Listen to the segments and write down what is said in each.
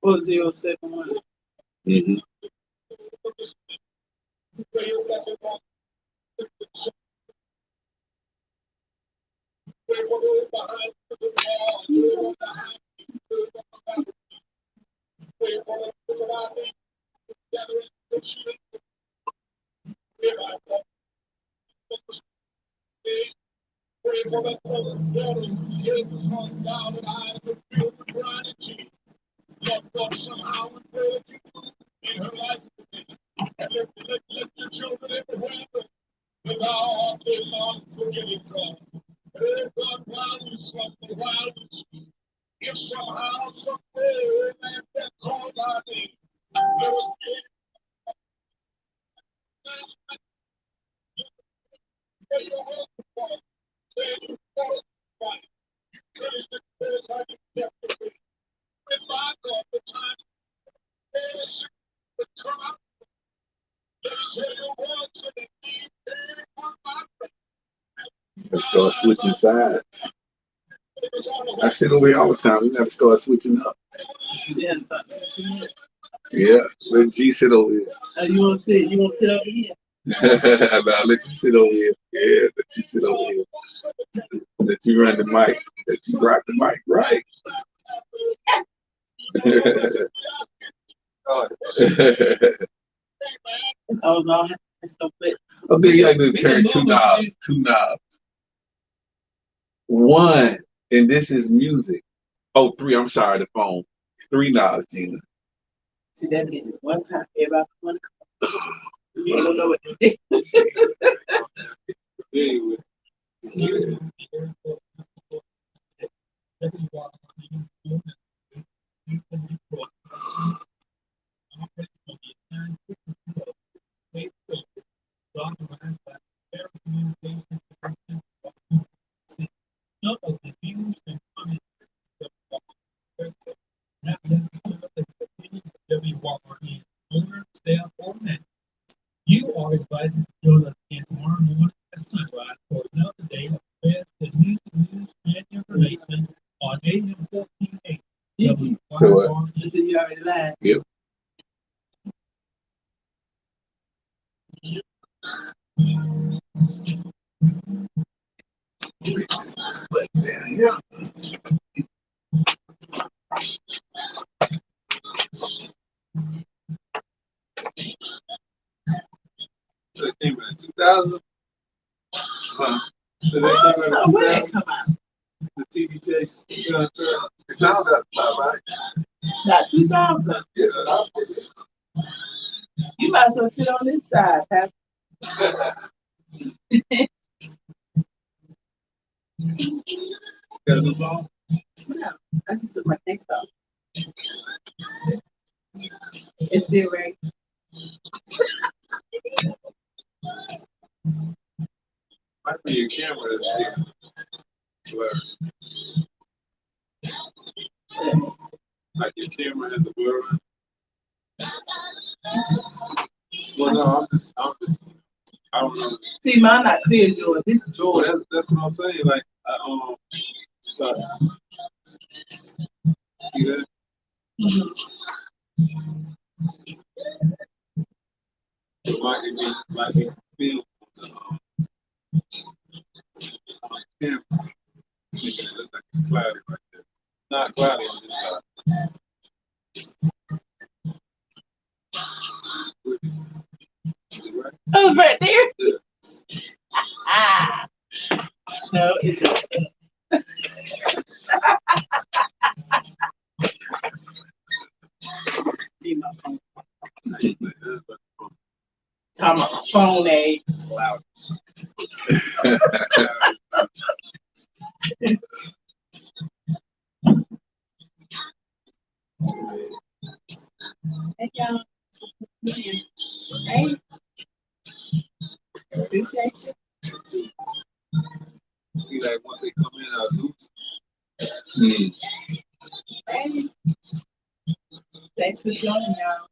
Or 071. Mm-hmm. Let's start switching sides. I sit over here all the time. We gotta start switching up. Yeah, start switching up. Yeah, let G sit over here. You want to sit? You want to sit over here? Nah, let you sit over here. Yeah, let you sit over here. Let you run the mic. Let you rock the mic, right? I was all so quick. Okay, you gotta do turn two knobs. Two knobs. One, and this is music. Oh, three. I'm sorry, the phone. Three knobs, Gina. See that being one time, everybody want to come. You don't know what to do. WYRN owner, staff, or manager. You are invited to join us again tomorrow morning at sunrise for another day of best and news and information on AM 1480. WYRN. You said you already lied. Yep. Yeah. So it came in 2000. So they came in 2000. The TV chase. It sounded right. Not 2000. Yeah. You might as well sit on this side, Pastor. Got a new ball? No, I just took my next off. It's still right. Might be your camera that's blur. Like your camera has a blur on it. Well, no, I don't know. See, mine not clear, Joy. This is Joy. Well, that's what I'm saying. Like, so, see that? It might be some film on the camera. Make it look like it's cloudy right there. Not cloudy on this side. Oh, right there. Yeah. No, it's be my phone. Talking about phone age. Hey, y'all. Hey, appreciate you. See, like once they come in, I lose. Hey, thanks for joining, y'all.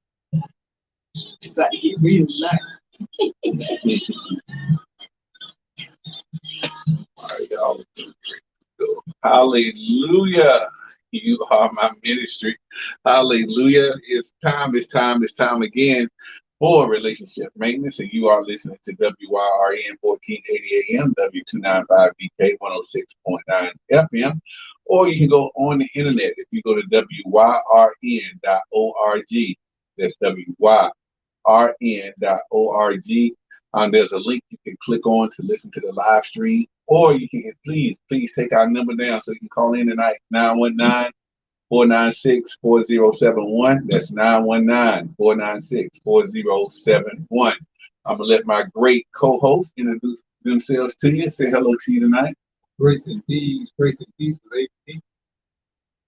It's about to get real nice. All right, y'all. Hallelujah. You are my ministry. Hallelujah. It's time again for relationship maintenance. And you are listening to WYRN 1480 AM, W295DK 106.9 FM. Or you can go on the internet. If you go to WYRN.org, that's WYRN.org. There's a link you can click on to listen to the live stream, or you can please take our number down so you can call in tonight, 919-496-4071. That's 919-496-4071. I'm gonna let my great co-hosts introduce themselves to you. Say hello to you tonight. Grace and peace with AP.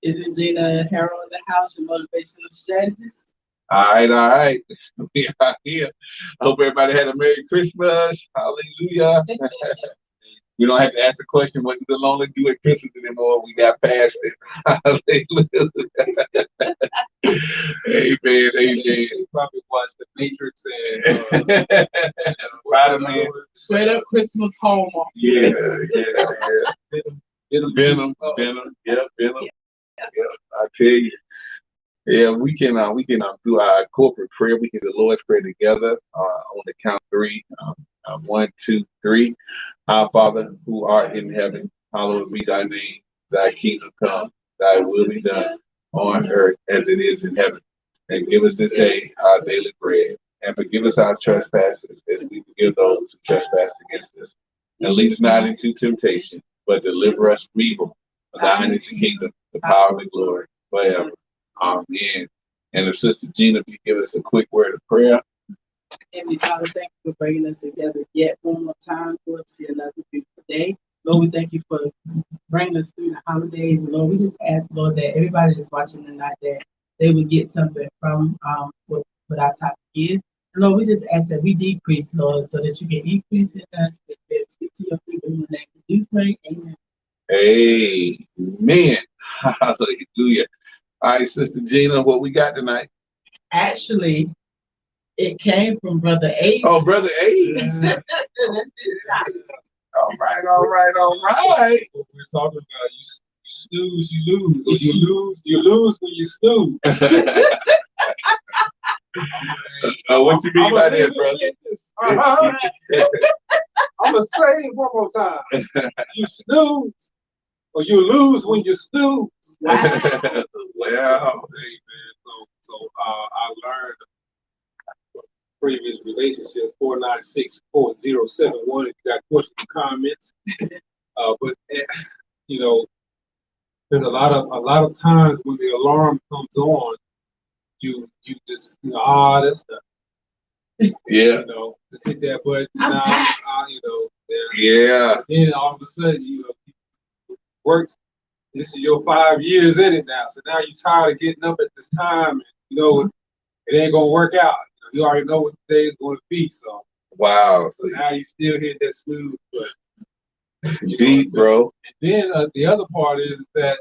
Is Regina and Harrell in the house, your motivational strategist? All right. We are here. I hope everybody had a Merry Christmas. Hallelujah. We don't have to ask the question, what do the lonely do at Christmas anymore? We got past it. Hallelujah. Amen. You probably watched The Matrix and Spider-Man. Straight up Christmas Hallmark. Yeah. Venom. Yeah, Venom. Yeah, I tell you. Yeah, we can do our corporate prayer. We can do the Lord's Prayer together on the count of three. 1, 2, 3. Our Father who art in heaven, hallowed be thy name. Thy kingdom come, thy will be done on earth as it is in heaven. And give us this day our daily bread. And forgive us our trespasses as we forgive those who trespass against us. And lead us not into temptation, but deliver us from evil. For thine is the kingdom, the power, and the glory forever. Amen. And if Sister Gina, if you give us a quick word of prayer. Heavenly Father, thank you for bringing us together yet one more time for us to see another beautiful day. Lord, we thank you for bringing us through the holidays. And Lord, we just ask, Lord, that everybody that's watching tonight, that they would get something from what our topic is. And Lord, we just ask that we decrease, Lord, so that you can increase in us, that we speak to your people in the name of you pray. Amen. Amen. Hallelujah. All right, Sister Gina, what we got tonight? Actually, it came from Brother A. Oh, Brother A. All right. what we're talking about. You snooze, you lose. You lose when you snooze. What you mean by that, brother? I'm going to say it one more time. You snooze, or you lose when you snooze. Well, Hey, man. So I learned previous relationship 496-4071. If you got questions or comments, but you know, there's a lot of times when the alarm comes on, you just that's stuff. yeah. You know, just hit that button. Yeah. Then all of a sudden, works. This is your 5 years in it now. So now you're tired of getting up at this time. And, it ain't gonna work out. You already know what the day is going to be. So Wow. So now you still hit that snooze button. Deep, bro. And then the other part is that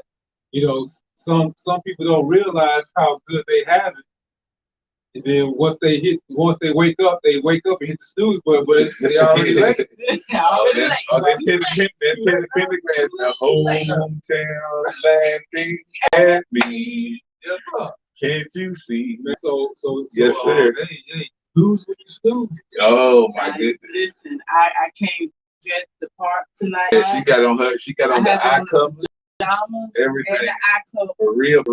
some people don't realize how good they have it. And then once they wake up and hit the snooze button, but they already late. That's Pendergrass, the hometown landing at me. Yes, sir. Can't you see? So yes, sir. Hey, lose when you snooze. Oh my goodness. Listen, I came dressed the part tonight. Yeah, she got on the eye cover. Everything. And the eye cover. For real.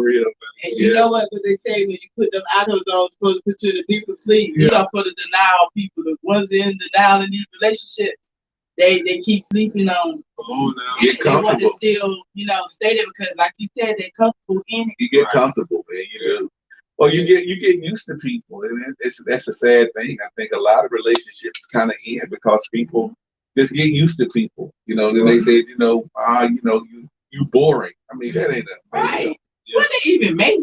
And you know what they say when you put them eye covers on, supposed to put you in a deeper sleep. Yeah. You know, for the denial people, the ones in denial in these relationships, they keep sleeping on Come on now. Get They want to comfortable. still, stay there because, like you said, they're comfortable in it. You get Right. comfortable, man. You do. Well, you get used to people, and that's a sad thing. I think a lot of relationships kind of end because people just get used to people. Then they say, you boring. I mean, that ain't a Right. What they even make?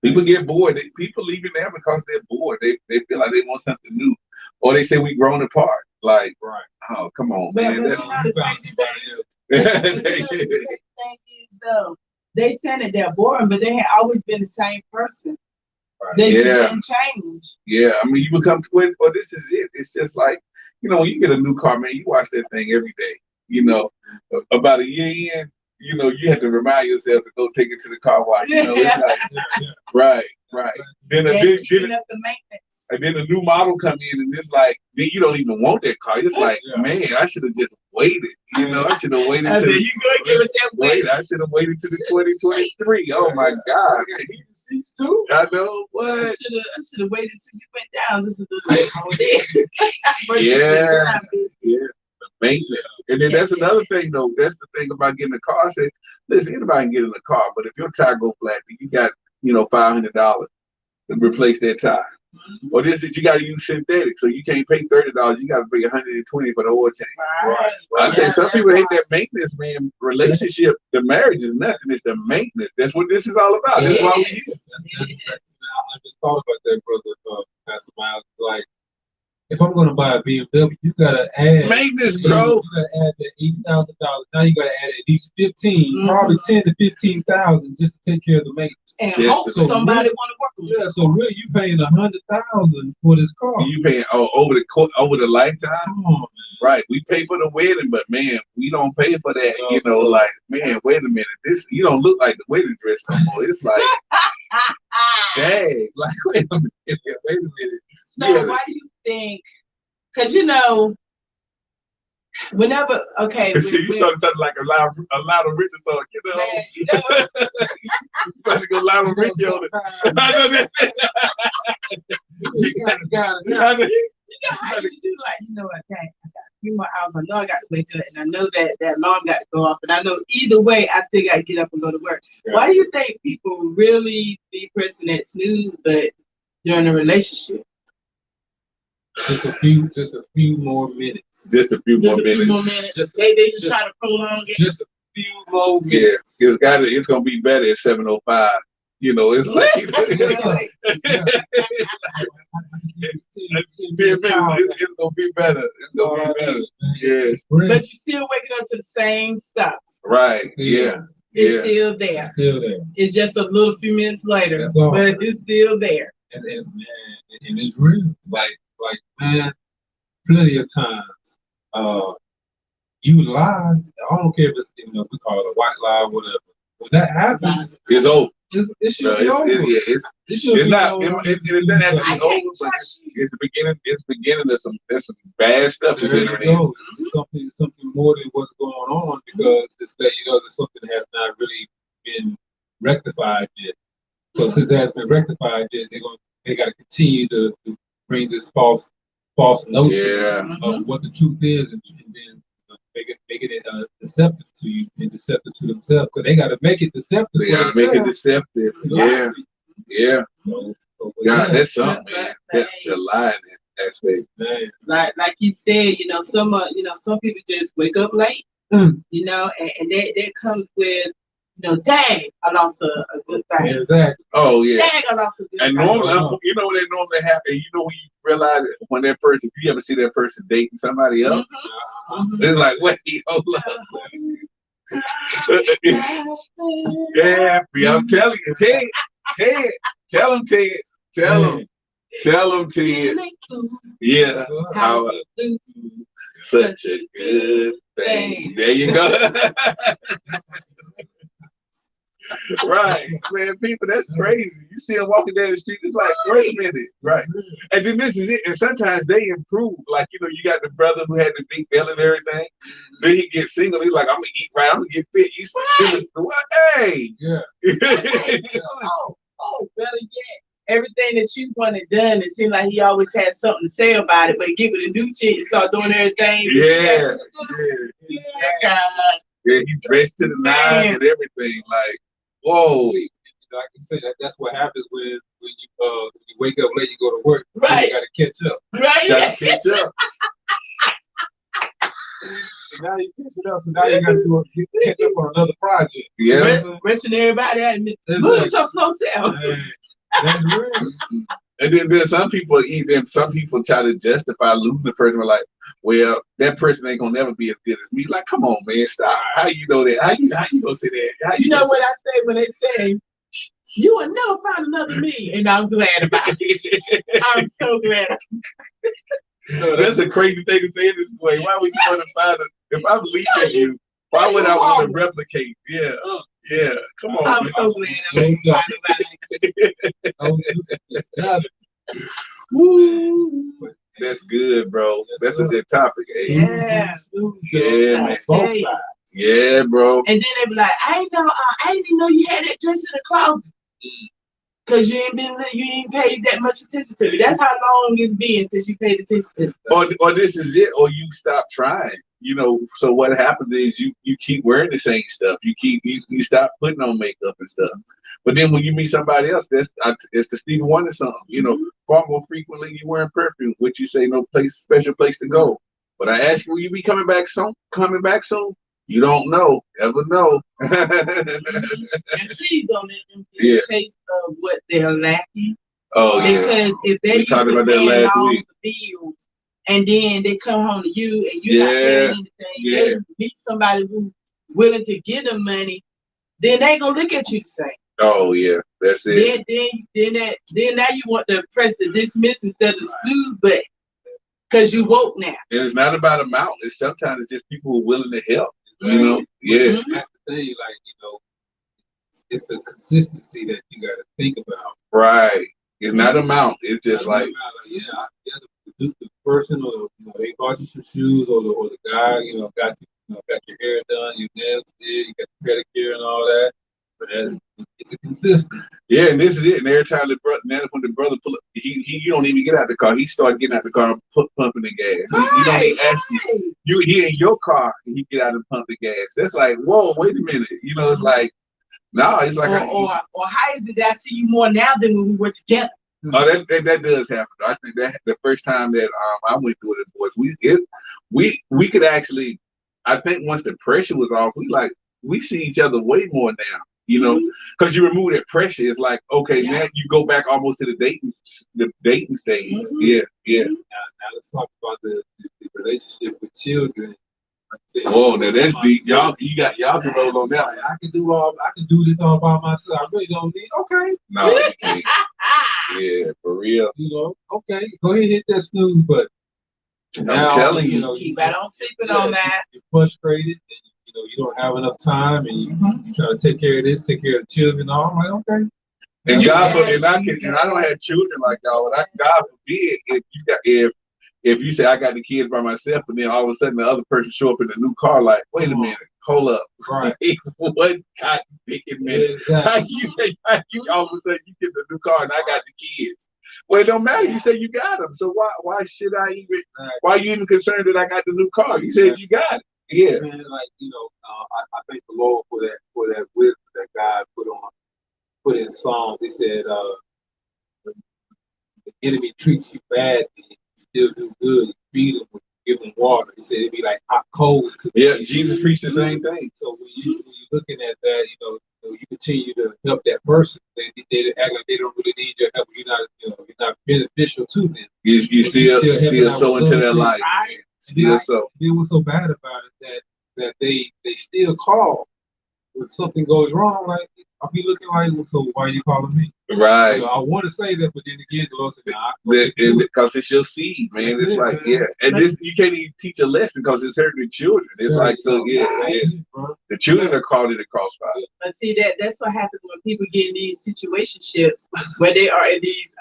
People get bored. People leaving there because they're bored. They feel like they want something new, or they say we grown apart. Like, Right. oh, come on, But man. you That's, know the crazy thing is, though, they said that they're boring, but they had always been the same person. Right. They just Yeah. didn't change. Yeah, I mean, you become twin. Well, this is it. It's just like, when you get a new car, man, you watch that thing every day. About a year in, you have to remind yourself to go take it to the car wash. It's like, right. Then Keeping up the maintenance. and then a new model come in, and it's like, then you don't even want that car. It's like, man, I should have just waited. I should have waited. I said, you gonna give it that way? I should have waited to the 2023. Oh my God. Seats too. I know I what. should have waited till you went down. This is the Yeah. Maintenance. And then that's another thing, though. That's the thing about getting a car. I say, listen, anybody can get in a car, but if your tire go flat, then you got, $500 to replace that tire. Or this is you got to use synthetic, so you can't pay $30. You got to pay $120 for the oil change. Right. I think some people hate that maintenance, man. Relationship, the marriage is nothing. It's the maintenance. That's what this is all about. That's why we here. I just thought about that, brother, Pastor Miles. Like, if I'm gonna buy a BMW, you gotta add Maintenance, bro. You gotta add that $8,000. Now you gotta add at least 15, probably 10 to 15,000 just to take care of the maintenance. And Just hope so somebody want to work with Yeah, so really you paying $100,000 for this car. You paying over the lifetime, Come on, man. right? We pay for the wedding, but man, we don't pay for that. Like, man, wait a minute, this you don't look like the wedding dress no more. It's like, dang, like wait a minute. So why do you think? Because whenever you started talking like a lot of Richard song, man, you better go Lionel Richie on it. I know that's it. You know how you do like, I got a few more hours. I know I got to wake up, and I know that alarm got to go off, and I know either way I still got to get up and go to work. Yeah. Why do you think people really be pressing that snooze, but during a relationship? Just a few more minutes. Just a few more minutes. They just try to prolong it. Just a few more Yeah, minutes. it's gonna be better at 7:05. It's like 10 minutes. It's gonna be better. It's gonna be better. Yeah. But you're still waking up to the same stuff. Right. Yeah. It's still there. It's still there. It's just a little few minutes later, That's all. but it's still there. And it's real. Like man, plenty of times, you lie. I don't care if it's we call it a white lie, or whatever. When that happens, It's over. it should be over. It should It's be not. over. It doesn't have to be over, but it's the beginning. It's the beginning of some bad stuff is There entering you in. go. It's something more than what's going on, because it's that there's something that has not really been rectified yet. So since it has been rectified yet, they got to continue to bring this false notion of what the truth is, and then making it deceptive to you and deceptive to themselves, because they got to make it deceptive. They gotta make it deceptive. Yeah. So God, that's something, man. That's the lying aspect. Man. Like you said, some people just wake up late, and that comes with, dang, I lost a good thing. Exactly. Oh yeah. Dang, I lost a good And thing. normally, what they normally happen, when you realize it, when that person, if you ever see that person dating somebody else, it's like, wait, hold up. Yeah, I'm telling you, Ted, tell him, Ted. Yeah, how such a good thing. There you go. Right, man, people, that's crazy. You see them walking down the street, it's like, wait a minute, right? And then this is it. And sometimes they improve. Like, you got the brother who had the big belly and everything. Then he gets single. He's like, I'm gonna eat right. I'm gonna get fit. You see, what? Hey, Yeah. Oh, better yet. everything that you wanted done, it seemed like he always had something to say about it. But give it a new chick and start doing everything. Yeah. God. Yeah, he dressed to the nines and everything. Like, whoa. See, I can say that's what happens when you wake up late, you go to work. Right. You got to catch up. Right. Gotta catch up. So now you catch it up. So now you got to catch up on another project. Yeah. Rushing everybody out and move with your slow self. That's real. And then some people try to justify losing the person. Like, well, that person ain't gonna never be as good as me. Like, come on, man, stop. How you know that? How you gonna say that? You know what I say when they say, "You will never find another me," and I'm glad about it. I'm so glad. That's a crazy thing to say in this way. Why would you want to find if I'm leaving you? Why would I want to replicate? Yeah. Yeah, come on. I'm so glad I'm That's good, bro. That's a good topic. Hey. Yeah. Yeah, man. Both sides. Yeah, bro. And then they be like, I didn't even know you had that dress in the closet. Cause you ain't paid that much attention to it. That's how long it's been since you paid attention to it. Or this is it, or you stop trying. You know, so what happens is you keep wearing the same stuff. You stop putting on makeup and stuff. But then when you meet somebody else, it's the Stevie Wonder song. You know, far more frequently you wearing perfume, which you say no special place to go. But I ask you, will you be coming back soon? You don't know, ever know. And please don't let them get a taste of what they're lacking. Oh, yeah. Because if they talked about that last week. The bills, and then they come home to you and you're not paying anything, they meet somebody who's willing to give them money, then they ain't gonna look at you the same. Oh yeah, that's it. Then now you want to press the dismiss instead of the snooze button because you woke now. And it's not about amount. It's sometimes it's just people who are willing to help. You know, yeah. That's the thing, like, you know, it's the consistency that you got to think about. Right. It's not amount. It's just like the person, or they bought you some shoes, or the guy, got your hair done, your nails did, you got the pedicure and all that. But it's a consistent. Yeah, and this is it. And every time when the brother pull up, he don't even get out the car. He started getting out the car and pumping the gas. Right, He don't ask you he in your car and he get out and pump the gas. That's like, whoa, wait a minute. You know, it's like, no, it's like or how is it that I see you more now than when we were together? Oh, that does happen. I think that the first time that I went through it, boys, we could actually, I think once the pressure was off, we see each other way more now. You know, because you remove that pressure, it's like, okay, now you go back almost to the dating stage. Yeah. Now let's talk about the relationship with children. Oh, now that's deep. Y'all can roll on that. I can do this all by myself. I really don't need. Okay. No, you can't. Yeah, for real. Okay, go ahead and hit that snooze button. I'm telling you. Keep right on sleeping on that. You're frustrated. You don't have enough time, and you try to take care of this, take care of the children. All I'm like, okay. And I don't have children like y'all, but God forbid if you say I got the kids by myself, and then all of a sudden the other person show up in a new car, like, wait a minute, hold up, right? What cotton picking minute? Exactly. How you all of a sudden you get the new car and I got the kids? Well, it don't matter. You say you got them, so why should I even? Why are you even concerned that I got the new car? You said you got it. Yeah, man, I thank the Lord for that wisdom that God put in Psalms. He said, when the enemy treats you badly, you still do good. You feed them, give them water. He said it'd be like hot coals. Yeah, Jesus preached the same thing. So when you're looking at that, you continue to help that person. They act like they don't really need your help. You're not beneficial to them. You still so into their life. Then what's so bad about it that they still call when something goes wrong. Like, I'll be looking like, well, so why are you calling me? Right. I want to say that, but then again, the Lord said, because it's your seed, man. It's like, and this you can't even teach a lesson because it's hurting the children. It's like, so the children are caught in the crossfire. But see, that's what happens when people get in these situationships where they are in these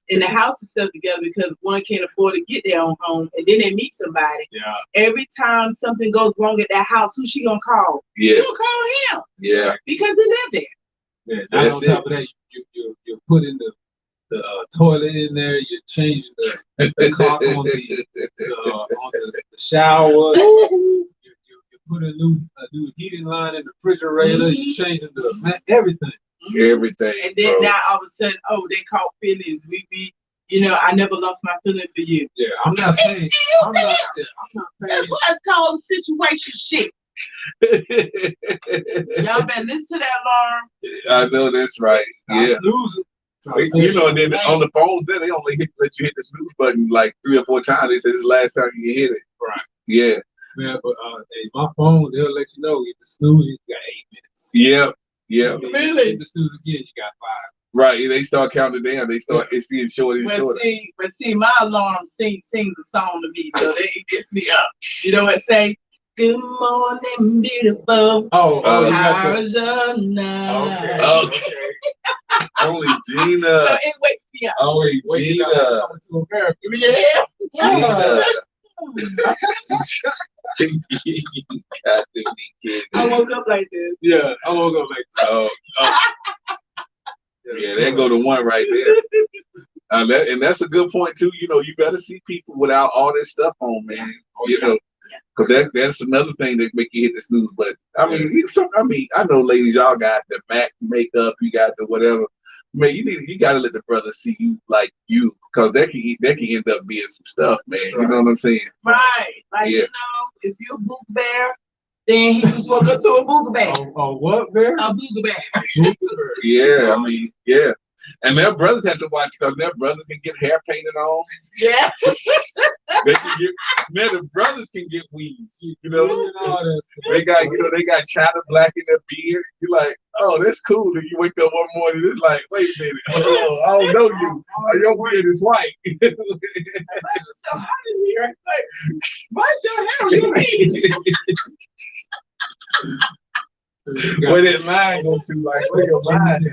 in the house and stuff together because one can't afford to get their own home, and then they meet somebody. Yeah. Every time something goes wrong at that house, who's she gonna call? Yeah. She gonna call him. Yeah. Because they live there. Yeah. Now on top of that, you're put in toilet in there. You're changing the clock on the shower. You put a new heating line in the refrigerator. You changing everything. Everything. And then bro. now all of a sudden, oh, they caught feelings. I never lost my feeling for you. Yeah, I'm not saying. I'm not saying. That's what it's called, situation shit. Y'all better listen to that alarm. I know that's right. Yeah. Losing. You know, and then on the phones, there they only let you hit the snooze button like 3 or 4 times. They said it's the last time you can hit it. Right. Yeah. Man, but hey, my phone, they'll let you know if the snooze, you got 8 minutes. Yep. Yep. Really? If the snooze again, you got 5. Right. They start counting down. They start it's getting shorter and shorter. But see, my alarm sings a song to me, so it gets me up. You know what it say? Good morning, beautiful. How's your night? Okay. Only Gina. So it wakes me up. Only Gina. Coming to America. Yes. Gina. You got to be kidding. I woke up like this. Yeah, I woke up like that. Oh. Yeah, there go the one right there. And that's a good point too. You know, you better see people without all this stuff on, man. You know, because that's another thing that make you hit the snooze. But I mean, I know ladies, y'all got the MAC makeup, you got the whatever. Man, you gotta let the brother see you like you, because that can end up being some stuff, man. Right. You know what I'm saying? Right. Like if you're a booger bear, then he just woke up to a booger bear. A what bear? A booger bear. Yeah, I mean, yeah. And their brothers have to watch, because their brothers can get hair painted on. Yeah. They can get, man, the brothers can get weeds, you know. They got China black in their beard. You're like, oh, that's cool. And you wake up one morning, it's like, wait a minute, oh, I don't know you. Your beard is white. So how did we like, why's your hair on your head? Where that line go to? Like, where your line at?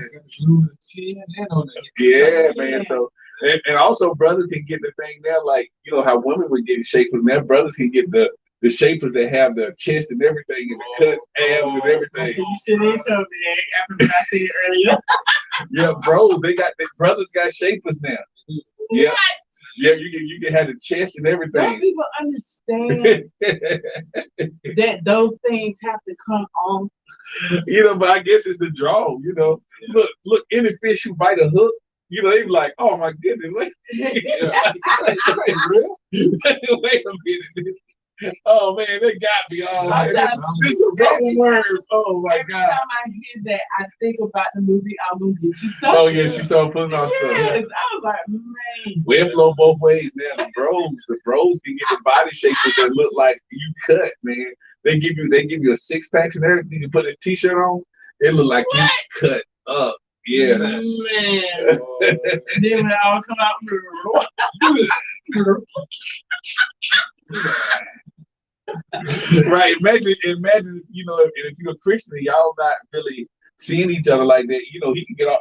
Yeah, man. So, and also, brothers can get the thing there, like, you know, how women would get shapers. Now, brothers can get the shapers that have the chest and everything, and the cut abs and everything. You shouldn't have told me that after what I said earlier. Yeah, bro, brothers got shapers now. Yeah. What? Yeah, you can have the chest and everything. Don't people understand that those things have to come on? You know, but I guess it's the draw. You know, look, any fish who bite a hook, you know, they be like, oh my goodness, wait, this ain't real. Wait a minute. Oh man, they got me all right. This is a rubber worm. Oh my God. Every time I hear that, I think about the movie I'm Gonna Get You Something. Oh yeah, she started putting on stuff. Yes, I was like, man. We flow both ways now. The bros can get the body shapes that look like you cut, man. They give you a 6-pack and everything. You put a t-shirt on, it look like you cut up. Yeah. Man. Then when it all come out. Right. Imagine, you know, if you're a Christian, y'all not really seeing each other like that. You know,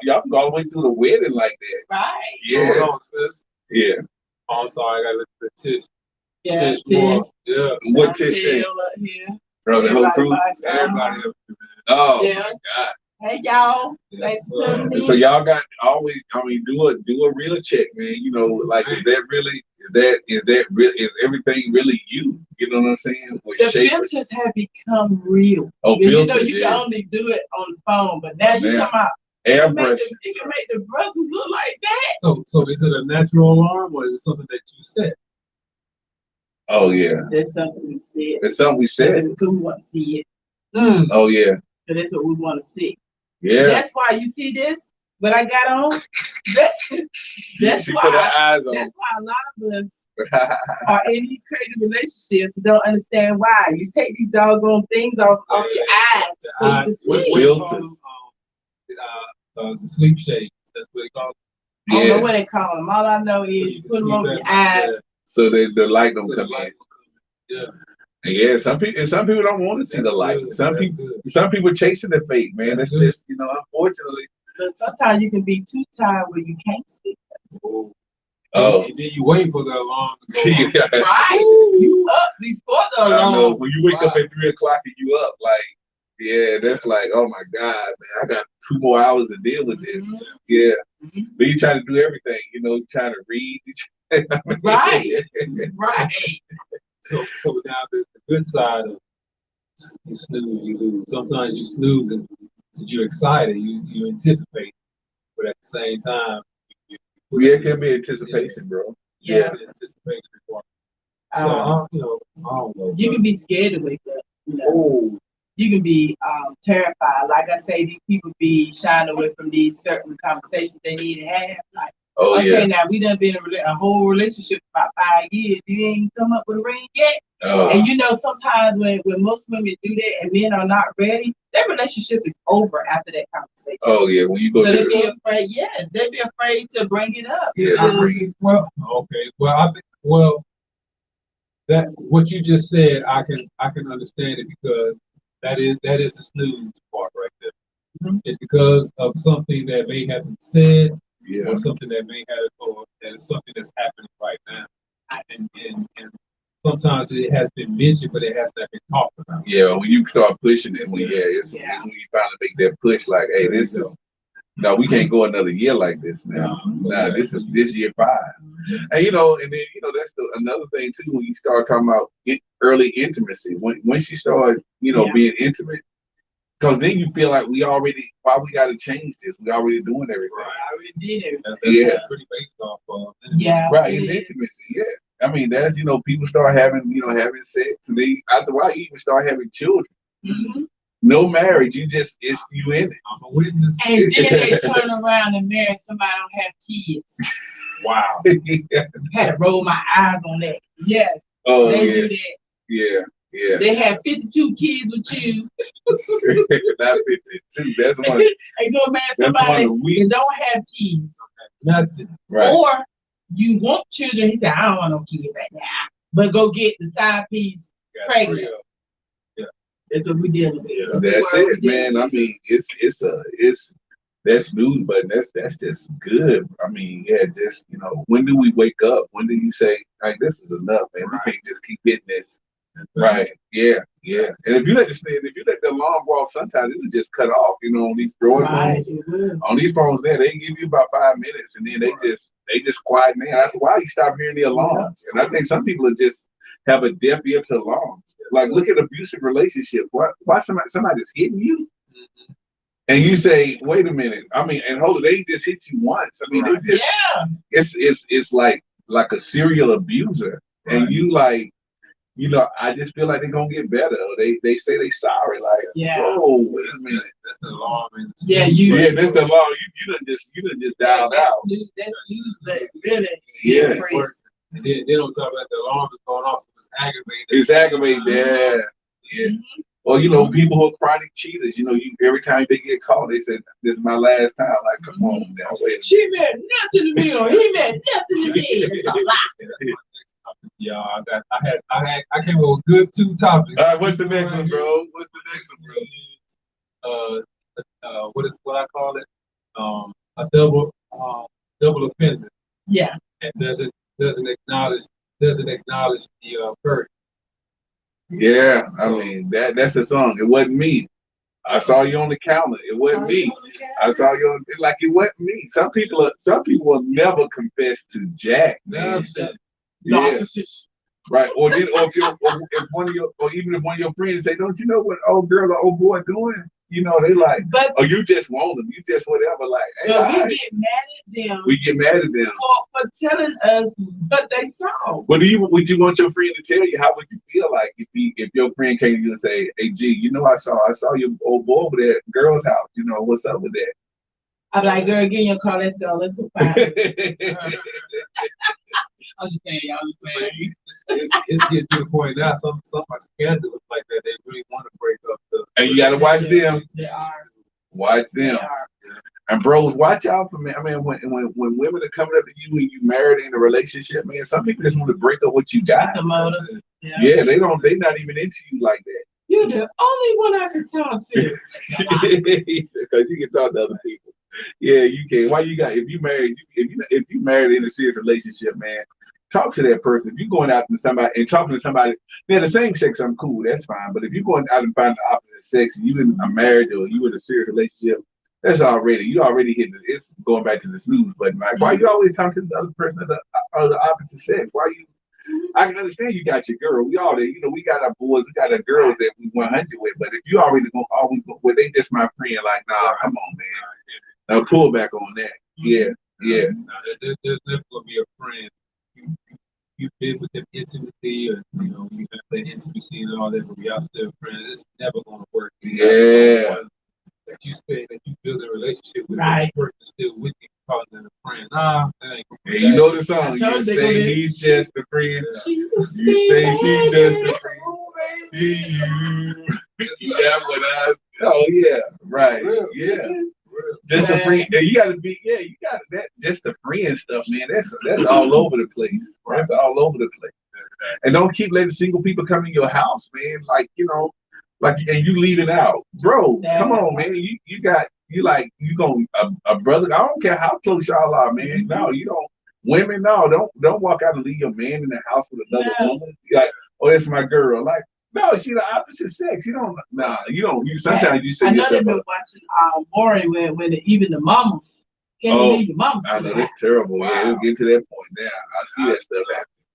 y'all can go all the way through the wedding like that. Right. Yeah. Hold on, sis. Yeah. Oh, I'm sorry, I got to look at the tish. Yeah, Yeah. What tish? Bro, the whole crew. Everybody. Oh yeah. my God. Hey y'all. Yes, So y'all got always, I mean, do a real check, man. You know, like is everything really you? You know what I'm saying? The filters have become real. Oh, you know, you can only do it on the phone, but now you talking about airbrush. You can make the brothers look like that. So is it a natural alarm or is it something that you set? Oh yeah. That's something we said. That's something we said. Because we want to see it. Oh yeah. So that's what we want to see. Yeah. That's why you see this. What I got on. That's why. Put her eyes on. That's why a lot of us are in these crazy relationships and don't understand why. You take these doggone things off your eyes so you can see. Filters. The sleep shades. That's what they call it. I don't know what they call them. All I know is you put them over your eyes. So the light don't come in. Yeah. Yeah, some people don't want to see the light. Some people chasing the fate, man. That's just, you know, unfortunately. But sometimes you can be too tired where you can't sleep. Oh. And then you wait for the alarm to go off. Right. You up before the alarm. I know. When you wake up at 3 o'clock and you up, like, Yeah, that's like, oh my God, man, I got 2 more hours to deal with this. Mhm. Yeah. Mhm. But you try to do everything, you know, you trying to read. Right. Right. So now the good side of you snooze, you lose. Sometimes you snooze and you're excited, you anticipate, but at the same time, Yeah, it can be anticipation, bro. Yeah. the anticipation part. So I don't know. You can be scared to wake up. You know. Oh, You can be terrified. Like I say, these people be shying away from these certain conversations they need to have. Like, oh okay, yeah. now we done been in a whole relationship for about 5 years. You ain't come up with a ring yet. Oh. And you know, sometimes when most women do that and men are not ready, that relationship is over after that conversation. Oh yeah, when you go So to they be afraid. Yes, they be afraid to bring it up. Yeah, Well, okay. Well, I think that what you just said, I can understand it because that is the snooze part right there. Mhm. It's because of something that may have been said yeah. or something that may have or that is something that's happening right now. And sometimes it has been mentioned, but it has not been talked about. Yeah, when you start pushing it, it's when you finally make that push, like, hey, this is no, we can't go another year like this now. This is year 5. And and then that's another thing too when you start talking about early intimacy. Once you start being intimate, because then you feel like why we got to change this? We already doing everything. I already did it. That's pretty based off of. Yeah. Right, it's intimacy. Yeah. I mean, that's people start having having sex, and then after a while you even start having children. Mm-hmm. No marriage, you in it. I'm a witness. And then they turn around and marry somebody who don't have kids. Wow. Had to roll my eyes on that. Yes. Oh, they yeah. do that. Yeah. Yeah. They have 52 kids with you. Not 52. That's one. And go marry somebody that don't have kids. Nothing. Right. Or you want children. He said, I don't want no kids right now. But go get the side piece pregnant. That's what we dealing with. Yeah, that's it, man. I mean, it's that snooze button. That's just good. I mean, yeah, just when do we wake up? When do you say, like, this is enough, man? We can't just keep hitting this. Right. Yeah. Yeah. And if you let the alarm go off, sometimes it'll just cut off. On these phones, on these phones, they give you about 5 minutes, and then they just quiet down. That's why you stop hearing the alarms. And I think some people are just have a deaf ear to alarms. Like, look at abusive relationships. Why somebody's hitting you? Mm-hmm. And you say, wait a minute. I mean, and hold it, they just hit you once. I mean, they just it's like a serial abuser. Right. And you like, I just feel like they're gonna get better. They say they sorry. Like, whoa, wait a minute. That's the alarm. That's the alarm. You done just dialed out. That's usually really crazy. And then they don't talk about the alarm is going off, so it's aggravating. It's aggravating, yeah. Mm-hmm. Well, people who are chronic cheaters, every time they get caught, they say, "This is my last time." Like, come on, now, wait. She meant nothing to me, or he meant nothing to me. It's a lot. Yeah, I came up with good 2 topics. All right, what's the next one, bro? What I call it? A double offender. Yeah. And doesn't acknowledge the verdict. Yeah, I mean that's the song. It wasn't me. I saw you on the counter. It wasn't me. I saw you on it wasn't me. Some people will never confess to Jack, man. Narcissist. Right. Or if one of your friends say, "Don't you know what old girl or old boy doing?" They like, "Oh, you just want them. You just whatever." Like, hey, but we get mad at them. We get mad at them for telling us what they saw. But would you want your friend to tell you? How would you feel like if your friend came to you and say, "Hey, G, I saw your old boy over there at girl's house. What's up with that?" I'm like, "Girl, get in your car. Let's go. Let's go find it." I was just saying, y'all was playing. It's getting to the point now. Some are scandalous like that. They really want to break up. And you gotta watch them. They are. Watch them. And bros, watch out for me. I mean, when women are coming up to you and you married in a relationship, man, some people just want to break up what you got. That's a motive. Yeah, they not even into you like that. You're the only one I can talk to. Because you can talk to other people. Yeah, you can. Why you got? If you married in a serious relationship, man, talk to that person. If you're going out to somebody and talking to somebody, the same sex, I'm cool. That's fine. But if you're going out and find the opposite sex, and you are married or you in a serious relationship, that's you already hitting it. It's going back to the snooze button. Like, why you always talking to this other person of the opposite sex? Why you? I can understand you got your girl. We all there. You know, we got our boys, we got our girls that we 100 with. But if you already always go, well, they just my friend. Like, nah, come on, man. Now pull back on that. Yeah. There's never gonna be a friend. You been with them intimacy, or you know, you have that intimacy and all that, but we are still friends. It's never gonna work. Yeah. That you build a relationship with right. the person still with you, calling them a friend. Nah, that ain't gonna be. You know the song. You say he's just a friend. You say she's just a friend. Oh yeah, right. Yeah. Just a friend. You gotta be. Yeah, you got that. Just a friend stuff, man. That's all over the place. That's all over the place. And don't keep letting single people come in your house, man. Like, you know. Like, and you leave it out, bro. Come on, man. You going a brother. I don't care how close y'all are, man. No, you don't. Women, no, don't walk out and leave your man in the house with another woman. Like, oh, that's my girl. Like, no, she the opposite sex. You don't. Nah, you don't. You sometimes you say I know yourself. WYRN when even the mamas can't leave the mamas. I know that's terrible. Wow. Yeah, we'll get to that point now. I see that stuff happening.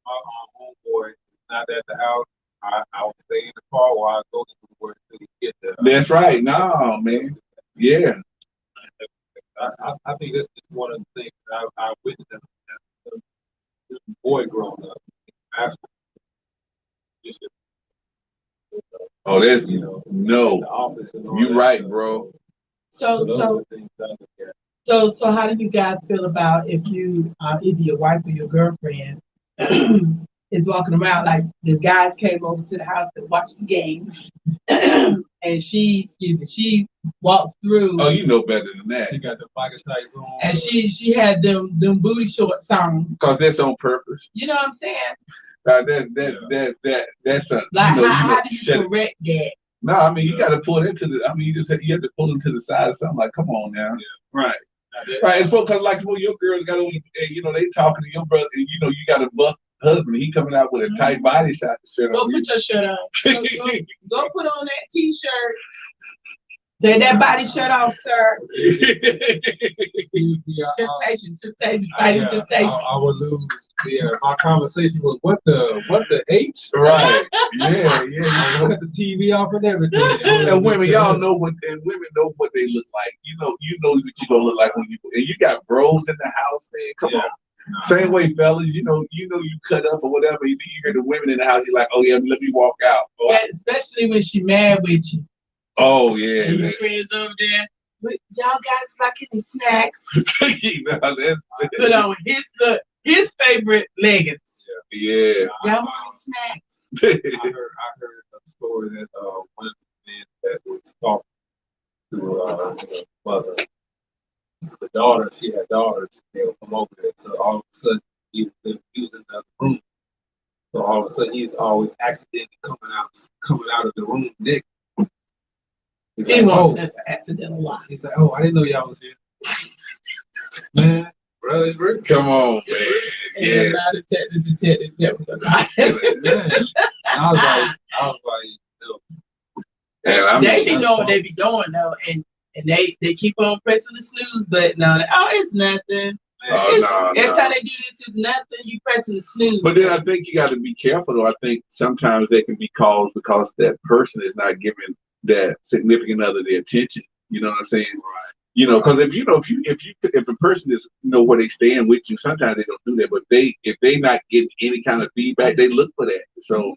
My homeboy not at the house. I would stay in the car while I go to work until you get there. That's right. No, man. Yeah. I think that's just one of the things that I witnessed as a boy growing up. Oh, that's no. You're right, bro. So how do you guys feel about if you either your wife or your girlfriend is walking around, like the guys came over to the house to watch the game, and she walks through. Oh, you know better than that. She got the pocket size on, and she had them booty shorts on. Because that's on purpose. You know what I'm saying? That's a like how do you correct that? No, I mean you got to pull into the. I mean you have to pull them to the side or something. Like, come on now, right? Right, it's because like when your girls got on, you know, they talking to your brother, and you know you got a buff husband, he coming out with a tight body shirt Go on. Put your shirt on. Go put on that t-shirt. Take that body shirt off, sir. Temptation, fighting temptation. I would lose. Yeah, my conversation was what the H? Right. Yeah. Cut the TV off and everything. And women, y'all know what, and women know what they look like. You know what you gonna look like when you got bros in the house, man. Come on. Same way, fellas. You know you cut up or whatever. You hear the women in the house. You're like, oh yeah, let me walk out. Yeah, especially when she mad with you. Oh yeah. And your friends over there. Y'all guys like any snacks? Put on his favorite leggings. Yeah. Y'all want snacks? I heard a story that one of the men that was talking to mother. The daughter, she had daughters, they would come over there. So all of a sudden, he was in the room. So all of a sudden, he's always accidentally coming out of the room naked. He's like, that's an accidental lie. He's like, oh, I didn't know y'all was here. Man, brother, come on, man. Yeah. Detective, that was a lie. I was like, no. They know what they be doing though, and they keep on pressing the snooze button on it. Oh, it's nothing. Every time they do this, it's nothing. You pressing the snooze. But then I think you got to be careful though. I think sometimes they can be caused because that person is not giving that significant other the attention. You know what I'm saying? Right. You know, because if a person is where they stand with you, sometimes they don't do that. But if they not getting any kind of feedback, they look for that. So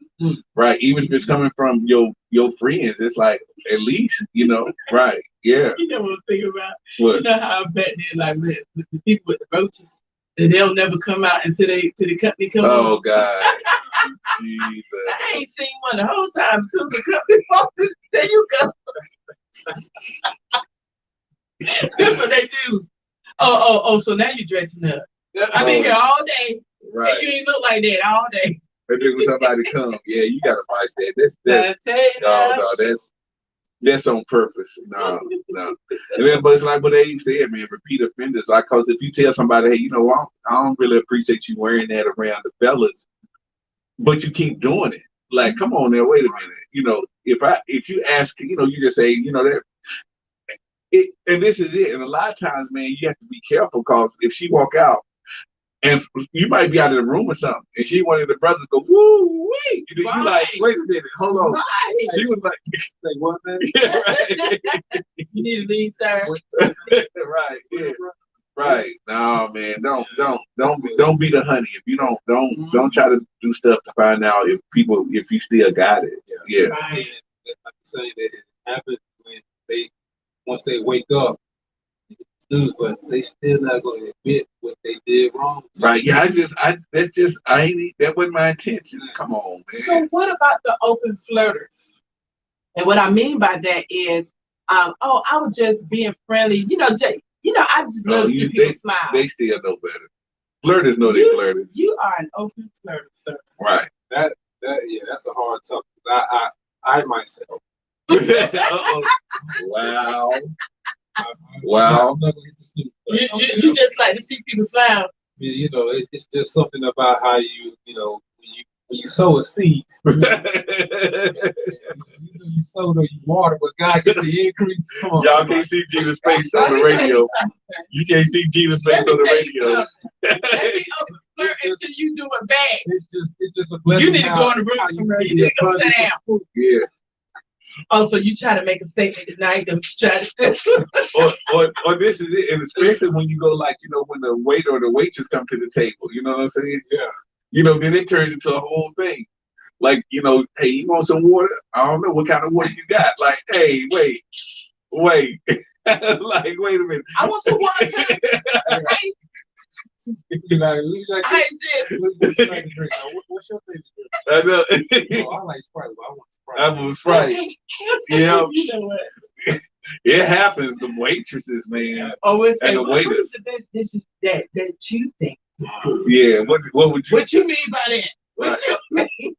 right, even if it's coming from your friends, it's like at least right, yeah. You know what I'm thinking about? What? You know how back then, like with the people with the roaches, they'll never come out until the company comes. Oh God, Jesus! I ain't seen one the whole time until the company falls. There you go. That's what they do. Oh, so now you're dressing up. I've been here all day. Right. And you ain't look like that all day. But then when somebody comes, yeah, you gotta watch that. That's on purpose. No. And then, but it's like what they said, man, repeat offenders. Like, cause if you tell somebody, hey, I don't really appreciate you wearing that around the fellas, but you keep doing it. Like, come on now, wait a minute. You know, if you ask, you know, you just say, you know, that and this is it. And a lot of times, man, you have to be careful because if she walk out and you might be out of the room or something, and she one of the brothers go, woo, wait. You like, wait a minute, hold on. Right. She was like, what, man? Yeah, right. You need to leave, sir. Right, yeah. Right. No, man, don't be the honey. If you don't try to do stuff to find out if you still got it. Yeah. Right. I'm saying that it happens when once they wake up, but they still not going to admit what they did wrong. Right. Yeah. That wasn't my intention. Come on, man. So what about the open flirters? And what I mean by that is, I was just being friendly. You know, I just love to see people smile. They still know better. Flirters know they flirters. You are an open flirter, sir. Right. That's a hard topic. I myself. Wow. Wow. You just like to see people smile. You know, it's just something about how when you sow a seed. You sow or you water, but God gets the increase. Come on, y'all can't see Gina's face on the radio. You can't see Gina's face on the radio. Let me open flirt until you do it bad. It's just a blessing. You need to go in the room somewhere. You need to go sit down. Yeah. Oh, so you try to make a statement tonight that you try to do. or this is it, and especially when you go like, you know, when the waiter or the waitress come to the table, you know what I'm saying? Yeah. You know, then it turns into a whole thing. Like, you know, hey, you want some water? I don't know what kind of water you got. Like, hey, wait. Like, wait a minute. I want some water too. What's your favorite drink? I know. I like Sprite, but I want Sprite. I want Sprite. Yeah. You know what? It happens. The waitresses, man. Oh, we'll say, and the waiters. What is the best dishes that you think is good? Yeah. What would you? What you mean by that? What you mean?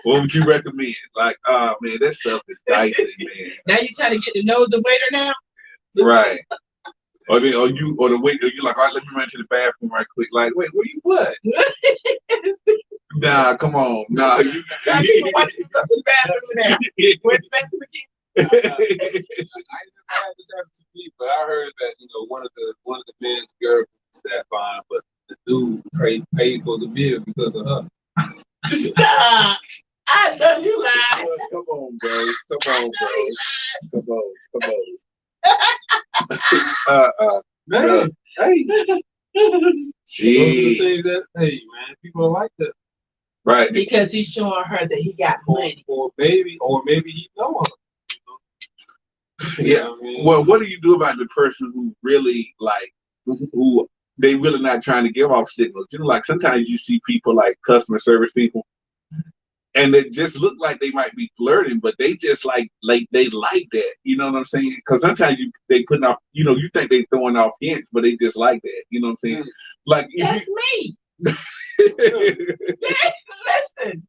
What would you recommend? Like, man, that stuff is dicey, man. Now you trying to get to know the waiter now? Right. Or the waiter, you're like, all right, let me run to the bathroom right quick. Like, wait, where you what? Nah, come on. Nah, you watch you go to the bathroom now. Where's the bathroom again? I never had this happen to me, but I heard that one of the men's girlfriends that fine, but the dude paid for the bill because of her. Stop! I know you lied. Come on, bro. Man, hey. Gee. Those are the things hey, man, people are like that. Right. Because he's showing her that he got money. Or maybe he know her. Yeah. I mean? Well, what do you do about the person who really who they really not trying to give off signals? You know, like sometimes you see people like customer service people, and they just look like they might be flirting, but they just like they like that. You know what I'm saying? Because sometimes they putting off, you think they throwing off hints, but they just like that. You know what I'm saying? Like that's me. Listen,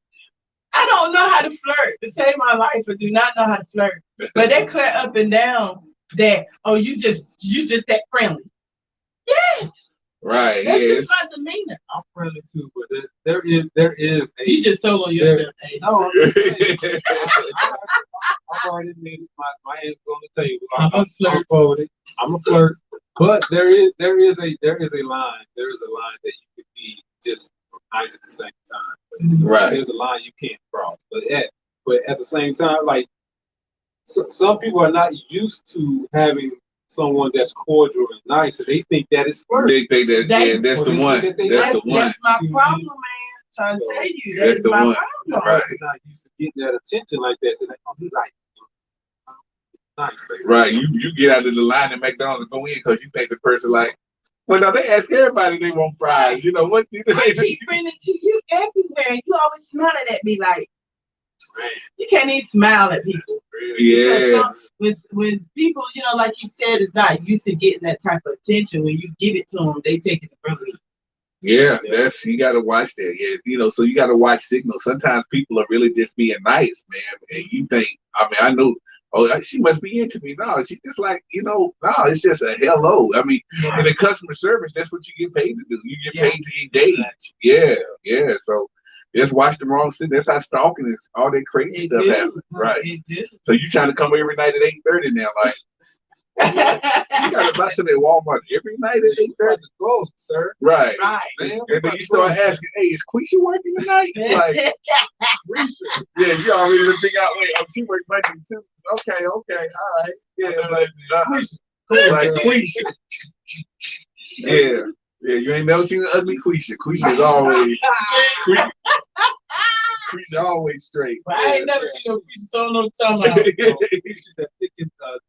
I don't know how to flirt to save my life, or do not know how to flirt. But they clear up and down that you just that friendly. Yes. Right. That's just my demeanor. I'm friendly too, but there is a. You just told on yourself. No, I'm just saying. I've already made my hands on the table. I'm a flirt, but there is a line. There is a line that you could be just nice at the same time. Right. There's a line you can't cross, but at the same time, like some people are not used to having someone that's cordial and nice, and they think that is flirting. They think that's the one. That's my problem, man. Trying to tell you, that's the my one. problem. Right. They're not used to getting that attention like that. So they be like, nice. Right. You get out of the line at McDonald's and go in because you think the person like, well, no, they ask everybody they want fries. You know what? I keep bringing it to you everywhere. You always smiling at me like, you can't even smile at people. Yeah. When people, like you said, is not used to getting that type of attention. When you give it to them, they take it from you. Yeah, you got to watch that. Yeah, so you got to watch signals. Sometimes people are really just being nice, man, and you think, I know, she must be into me. No, she just like, no, it's just a hello. I mean, in the customer service, that's what you get paid to do. You get paid to engage. Yeah. So, Just watch the wrong shit. That's how stalking is. All that crazy stuff happens. Right. So you trying to come every night at 8:30 now, like. You gotta buy something at Walmart every night at 8:30. Close, sir. Right. Right. And then you start asking, hey, is Quisha working tonight? Like, Quisha. Yeah, you already figure out, wait, oh, she works Monday too. Okay, all right. Yeah, like, Quisha. Like, Quisha. Yeah, you ain't never seen an ugly Quisha. Quisha's always, Quisha always straight. But I ain't never seen no Quisha, so I don't know what I'm talking about. Quisha that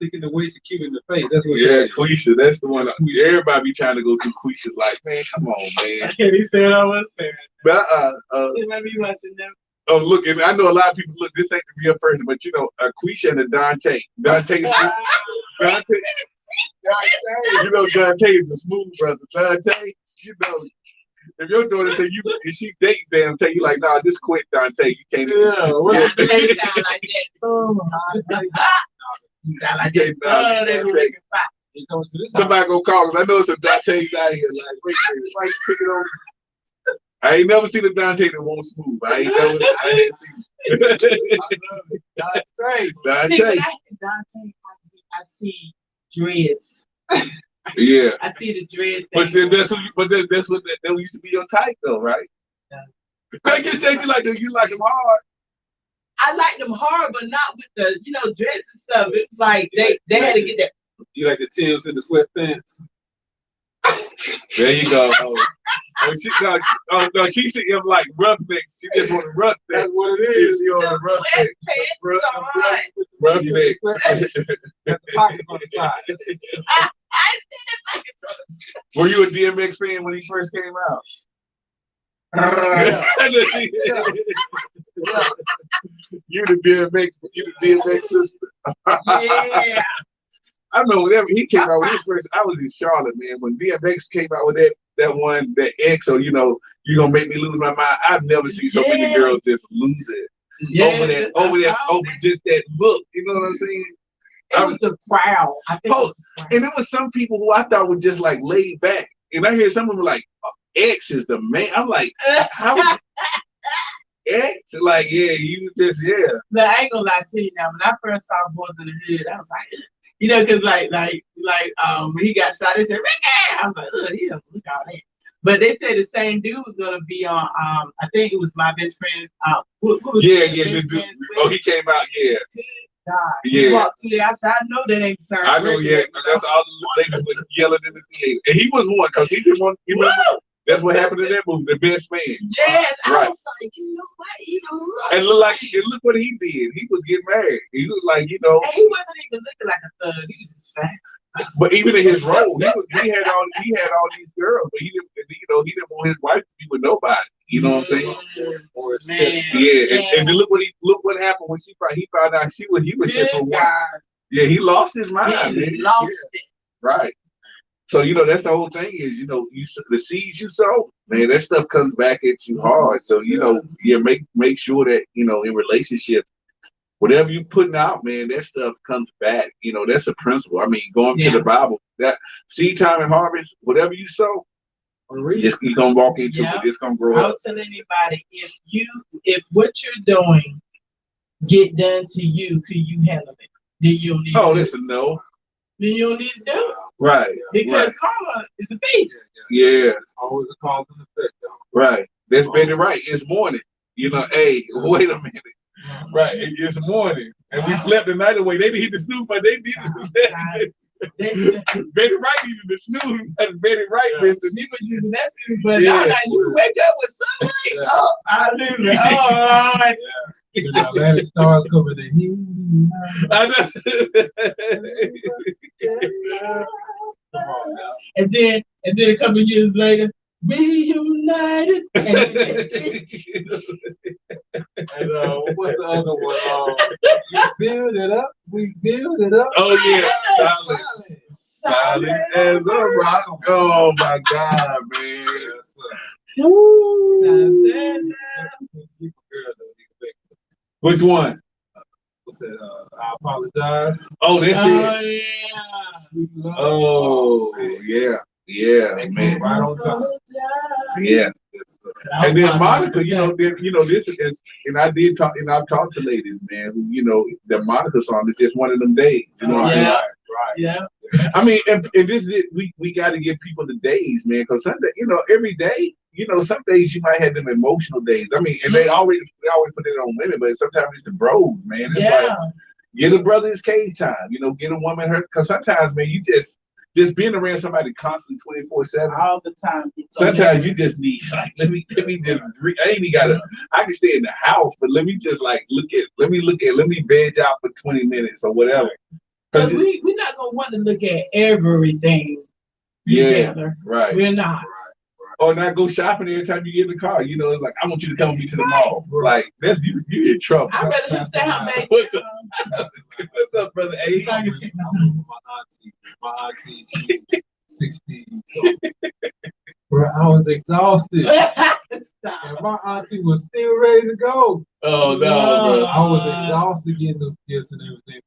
thick in the waist and cute in the face. That's what. Yeah, Quisha. That's the one. Everybody be trying to go through Quisha. Like, man, come on, man. He said I was saying. But It might be watching them. oh, look, and I know a lot of people look. This ain't the real person, but you know, Quisha and a Dante. Dante. You know, Dante is a smooth brother. Dante, you know, if your daughter say if she date Dante, you like, nah, just quit, Dante. You can't. Yeah, they sound like that. Oh, you sound like that. They be making fight. Somebody go call him. I know some Dantes out here. Like, wait a minute, why you picking on me? I ain't never seen a Dante that won't smooth. I ain't seen it. Dante. I see dreads. Yeah. I see the dread. But then that's what that used to be your type though, right? Yeah. I guess you like them hard. I like them hard, but not with the dreads and stuff. It's like they had to get that. You like the Timbs and the sweatpants? There you go. She should have like roughnecks. She just want a roughneck. That's what it is. She on a roughneck. Roughneck. Got the pocket on the side. I see the pocket. Were you a DMX fan when he first came out? You the DMX sister. Yeah. I remember whenever he came out with his first, I was in Charlotte, man. When DMX came out with that X, or you gonna make me lose my mind. I've never seen so many girls just lose it over just that look. You know what I'm saying? It was a crowd. I think and there was some people who I thought were just like laid back, and I hear some of them like X is the man. I'm like, how? X? Like, yeah, you just But I ain't gonna lie to you now. When I first saw Boys in the Hood, I was like, because when he got shot, they said Ricky. I was like, he doesn't look all that. But they said the same dude was gonna be on. I think it was My Best Friend. Who was the dude. Oh, he came out. Yeah. God. Yeah. He walked through there. I said, I know that ain't the same. I know. Yeah. That's all the ladies were yelling in the theater, and he was one because he didn't want. That's what happened in that movie, The Best Man. Yes, right. I was like, you know what? He don't look. And look what he did. He was getting married. He was like, And he wasn't even looking like a thug. He was just fat. But even in his role, he had all these girls, but he didn't want his wife to be with nobody. You know what I'm saying? And look what happened when he found out he was just for one. Yeah, he lost his mind. He lost it. Right. So that's the whole thing is the seeds you sow, man, that stuff comes back at you hard. So make sure that in relationships, whatever you putting out, man, that stuff comes back. That's a principle. I mean, going to the Bible, that seed time and harvest, whatever you sow, you're gonna walk into it. It's gonna grow up. I'll tell anybody if what you're doing get done to you, could you handle it? Then you don't need. Oh, listen, no. Then you don't need to do it. Right. Because karma is a beast. Yeah. It's always a cause and effect, though. Right. That's Betty Right. It's morning. Hey, wait a minute. Right. It's morning. And we slept the night away. They didn't hit the snooze, but they did. Betty Right needed the snooze. That's Betty Right business. She was using that snooze, but now you wake up with sunlight. Oh, I lose it. Oh, right. The Atlantic stars cover the heat. I know. And then a couple of years later, reunited. And what's the other one? We build it up. We build it up. Oh yeah, solid as a rock. Oh my God, man. Which one? What's that? I apologize. Oh, that's it. Yeah. Oh, yeah. Yeah, They man. came right on time. Yeah. And then Monica, this is, and I did talk, and I've talked to ladies, man, who, the Monica song is just one of them days, Yeah. Right. Yeah. I mean, and this is it. We got to give people the days, man, because Sunday, every day, some days you might have them emotional days. I mean, and we always put it on women, but sometimes it's the bros, man. It's like, get a brother his cave time, get a woman her, because sometimes, man, you just being around somebody constantly 24/7 all the time. Sometimes you just need, like, let me just I ain't even gotta, I can stay in the house, but let me just like let me veg out for 20 minutes or whatever. Because we're not gonna want to look at everything together. Right. We're not. Or not go shopping every time you get in the car. It's like, I want you to come with me to the mall. Like, that's you in trouble. I'd rather you stay home, baby. What's up, brother A? My auntie, she's 16. So, bro, I was exhausted. And my auntie was still ready to go. Oh, no, bro. I was exhausted getting those gifts and everything.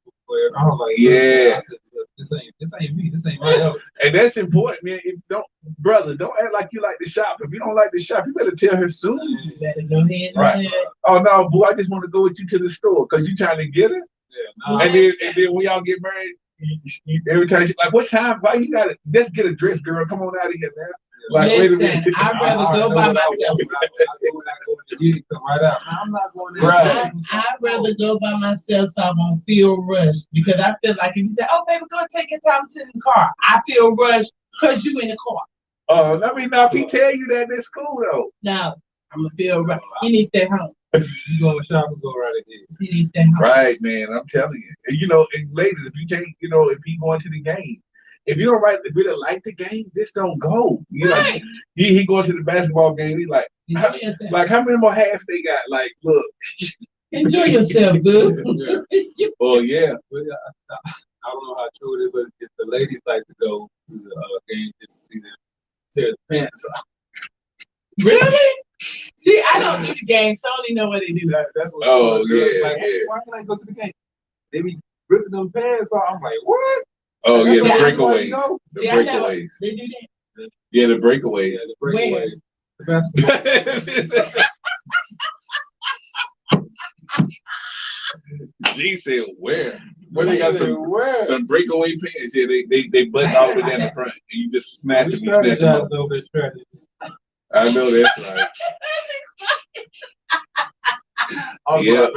I was like, yeah. I said, this ain't me. This ain't my help. And that's important, man. Don't act like you like to shop. If you don't like to shop, you better tell her soon. You better go ahead. Right. Oh no, boy, I just want to go with you to the store because you trying to get her. Yeah, no. And then when y'all get married, every time she's like, what time? Why you got it? Let's get a dress, girl. Come on out of here, man. Like, listen, wait a minute. I'd rather go by myself. I'm not going there. Right. I'd rather go by myself so I won't feel rushed. Because I feel like if you say, oh, baby, go take your time to sit in the car, I feel rushed because you in the car. Oh, I mean, now if he tell you that in school, though. No, I'm going to feel rushed. He needs to stay home. You go shop and go right ahead. He needs to stay home. Right, man. I'm telling you. And, and ladies, if you can't, if he going to the game, if you don't really like the game, just don't go. Right. He going to the basketball game. He like, how many more halves they got? Like, look. Enjoy yourself, boo. Oh, yeah. I don't know how true it is, but if the ladies like to go to the game just to see them tear the pants off. Really? See, I don't do the game, so I only know what they do. That's what. Oh, yeah, like, hey, why can I go to the game? They be ripping them pants off. I'm like, what? Oh, That's yeah, the breakaways. The breakaways. They do that. Yeah, the breakaways. Yeah, the breakaways. The basketball. G said, where? Where they got some breakaway pants? Yeah, they button all the way down the front, and you just snatch them. I know that's right. Yeah.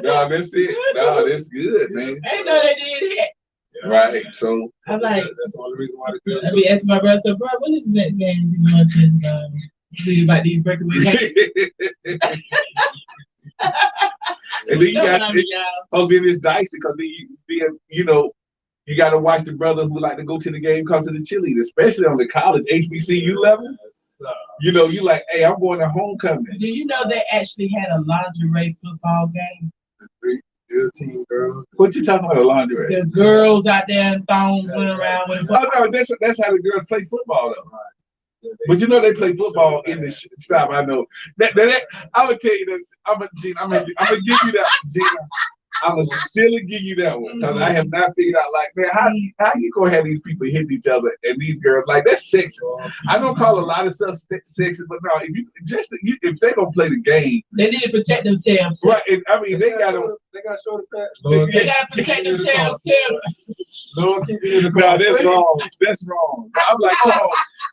No, that's it. No, that's good, man. I didn't know they did it. Right. So I'm like, that's the only reason why the girls. I be asking my brother, so bro, when is the next game you want to see about these breakaway games? And then you got then it's dicey because then you got to watch the brother who like to go to the game because of the cheerleader, especially on the college HBCU level. You like, hey, I'm going to homecoming. Do you know they actually had a lingerie football game? The team girls. What you talking about, a lingerie? The girls out there in thongs running around with. Oh no, that's how the girls play football though. But they play football in the stop. I know that I would tell you this. I'm gonna give you that, Gina. I'm gonna sincerely give you that one because I have not figured out, like, man, how you gonna have these people hit each other and these girls, like, that's sexist. I don't call a lot of stuff sexist, but no, if they gonna play the game, they need to protect themselves. Right? And, I mean, they gotta show the past. They gotta protect themselves too. Lord, keep me in the car. No, that's wrong. That's wrong. I'm like, oh,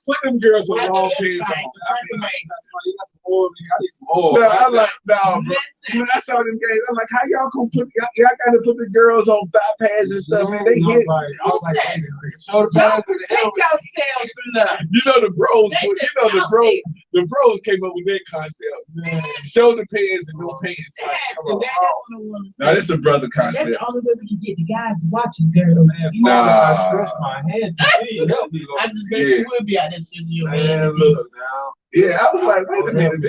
put them girls with long pants on. I need some oil. No, I'm like, no, bro. When I saw them games, I'm like, how y'all gonna put y'all gotta put the girls on thigh pads and stuff, man? They hit. I was like, show the pads and the helmet. The bros. The bros came up with that concept. Man. Show the pads and no pants. Now this is a brother concept. That's the only way we can get the guys to watch us, girls. I stretch my hand to see. I just bet you would be out there shooting your hand. Look now. Yeah, I was like, wait a minute,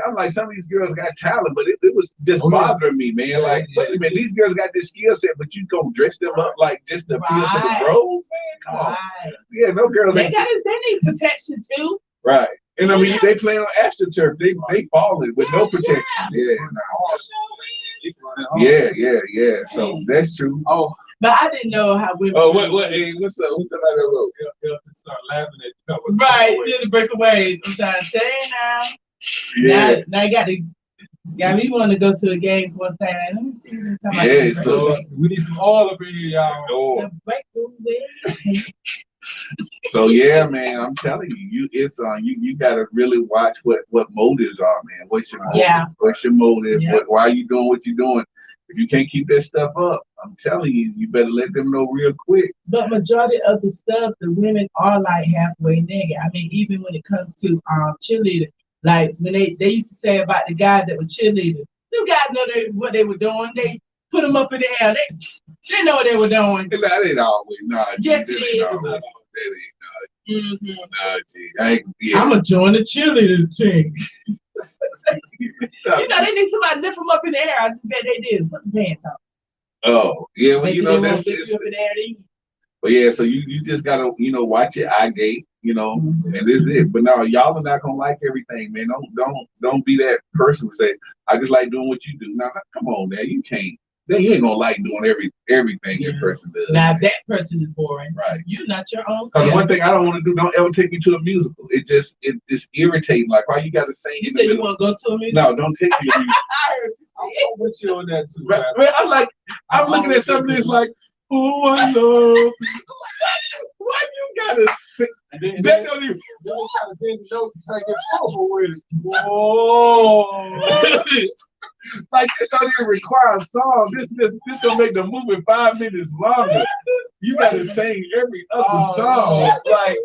I'm like, some of these girls got talent, but it was just bothering me, man. Like, wait a minute, these girls got this skill set, but you gonna dress them up like just to appeal to the bros, man? Come on. Yeah, no girls. They need protection too. Right. And I mean, they playing on AstroTurf. They falling with no protection. Yeah. Yeah. So that's true. Oh, But I didn't know how women. Oh, hey, what's up? What's somebody that wrote? They'll start laughing at you. Right, did the breakaway. I'm trying to say now. Yeah. Now you got me want to go to a game one time. Let me see what you're talking Yeah, about. so we need some oil up in here, y'all. oh. The breakaway. So yeah, man, I'm telling you, it's you gotta really watch what motives are, man. What's your motive? Yeah. What's your motive? Yeah. Why are you doing what you're doing? If you can't keep that stuff up, I'm telling you, you better let them know real quick. But majority of the stuff, the women are like halfway naked. I mean, even when it comes to cheerleaders, like when they used to say about the guys that were cheerleaders, them guys know what they were doing. They put them up in the air. They know what they were doing. That ain't always Yes, that it ain't is. always. That ain't Mm-hmm. I'm gonna join the cheerleader team. You know, they need somebody to lift them up in the air. I just bet they did. Put some pants on. Oh, yeah, well, you know, that's it. But yeah, so you just gotta, watch your eye gate, Mm-hmm. and this is it. But no, y'all are not gonna like everything, man. Don't be that person who say, I just like doing what you do. Now, come on, man, you can't. Then you ain't gonna like doing everything that person does. Now that person is boring. Right. You're not your own. Because one thing I don't want to do, don't ever take me to a musical. It's irritating. Like, why you gotta sing? You said you want to go to a musical? No, don't take me to a musical. I'm with you on that too. Man, I'm looking at something that's like, oh, I love you. Why you gotta sing? That don't even. Whoa. Like, this don't even require a song. This gonna make the movie 5 minutes longer. You gotta sing every other song. Like,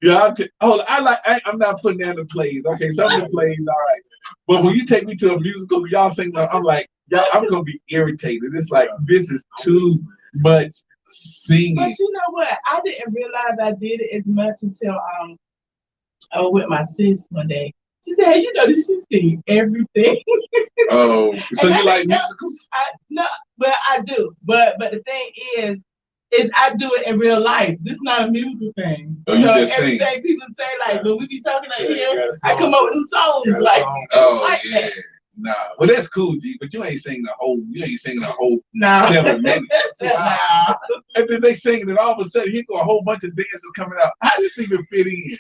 yeah, I'm not putting down the plays. Okay, some of the plays, all right. But when you take me to a musical, y'all sing, I'm like, y'all, I'm gonna be irritated. It's like, this is too much singing. But you know what? I didn't realize I did it as much until I was with my sis one day. She said, hey, you just sing everything. Oh, so you like musicals? No, but I do. But the thing is I do it in real life. This is not a musical thing. Oh, you just everything sing. People say, like, when we be talking like here, I come up with them songs. Like, yeah. Nah. Well, that's cool, G, but you ain't singing the whole 7 minutes. Nah. And then they singing it, all of a sudden, here go a whole bunch of dancers coming out. How does this even fit in?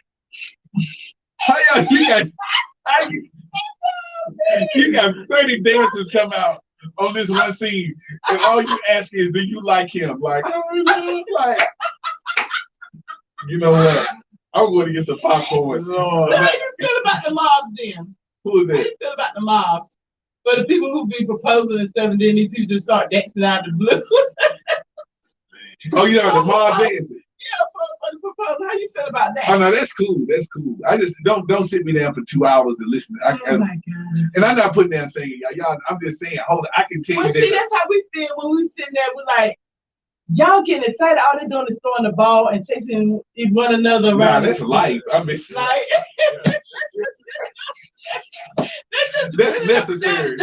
You got 30 dancers come out on this one scene, and all you ask is, do you like him? Like, you know what? I'm going to get some popcorn. So how you feel about the mobs then? Who is that? How you feel about the mobs? For the people who be proposing and stuff, and then these people just start dancing out of the blue. Oh, you know the mob dancing. Yeah, for the proposal. How you feel about that? Oh no, that's cool. That's cool. I just don't sit me down for 2 hours to listen. Oh my God. And I'm not putting down saying y'all. I'm just saying, hold on, I can tell you that. See, that's how we feel when we sitting there. We're like, y'all getting excited. All they're doing is throwing the ball and chasing one another around. Nah, that's life. I mean, like, that's necessary.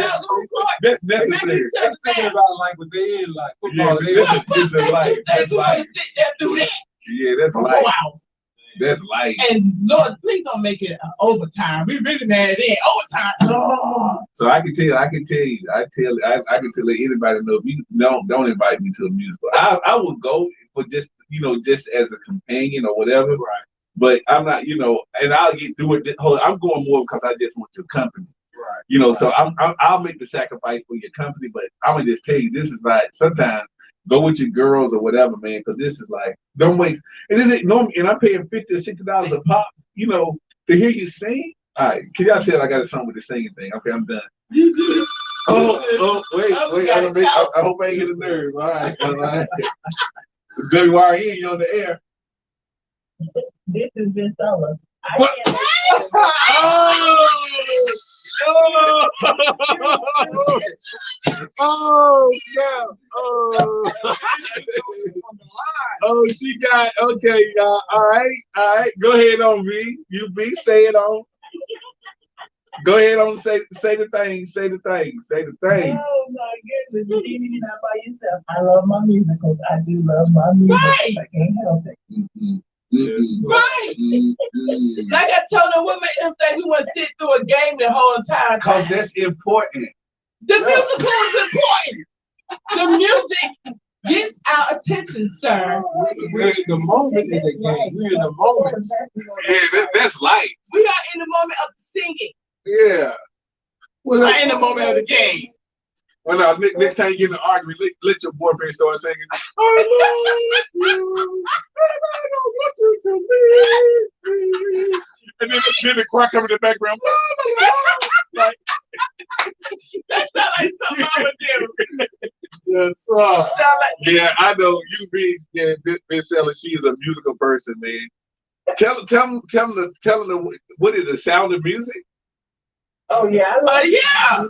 That's necessary. I'm thinking about like what they in like football. Yeah, this is life. That's life. Sit there through that. Yeah, that's life. That's life. And Lord, please don't make it overtime. We really mad at overtime. Oh. So I can tell you. I can tell anybody know if you don't invite me to a musical. I would go for just as a companion or whatever. Right. But I'm not, and I'll do it. I'm going more because I just want your company. Right. So I'll make the sacrifice for your company. But I'm gonna just tell you, this is like sometimes. Go with your girls or whatever, man, because this is like, don't waste. And I'm paying $50 or $60 a pop, to hear you sing. All right, can y'all tell I got a song with the singing thing? Okay, I'm done. Wait. I hope I ain't hit a nerve. All right. WYRN, you on the air. This has been solo. She got okay, y'all. All right. Go ahead on V. You B, say it on. Go ahead on, say the thing. Oh my goodness, you didn't not by yourself. I love my musicals. I do love my musicals. Right. I can't help it. Mm-hmm. Right. Like I told them, what made them think we want to sit through a game the whole entire time? Because that's important. The musical is important. The music gets our attention, sir. We're in the moment in the game. We're in the moment. Yeah, that's life. We are in the moment of singing. Yeah. Well, We're in the moment of the game. Well, now, next time you get in an argument, let your boyfriend start singing. I love you, and I don't want you to leave me. And then the choir come in the background. Like, That sounds like something I would do. yes, yeah, I know you be Miss Ella. She is a musical person, man. Tell them what is the sound of music? Oh yeah, yeah.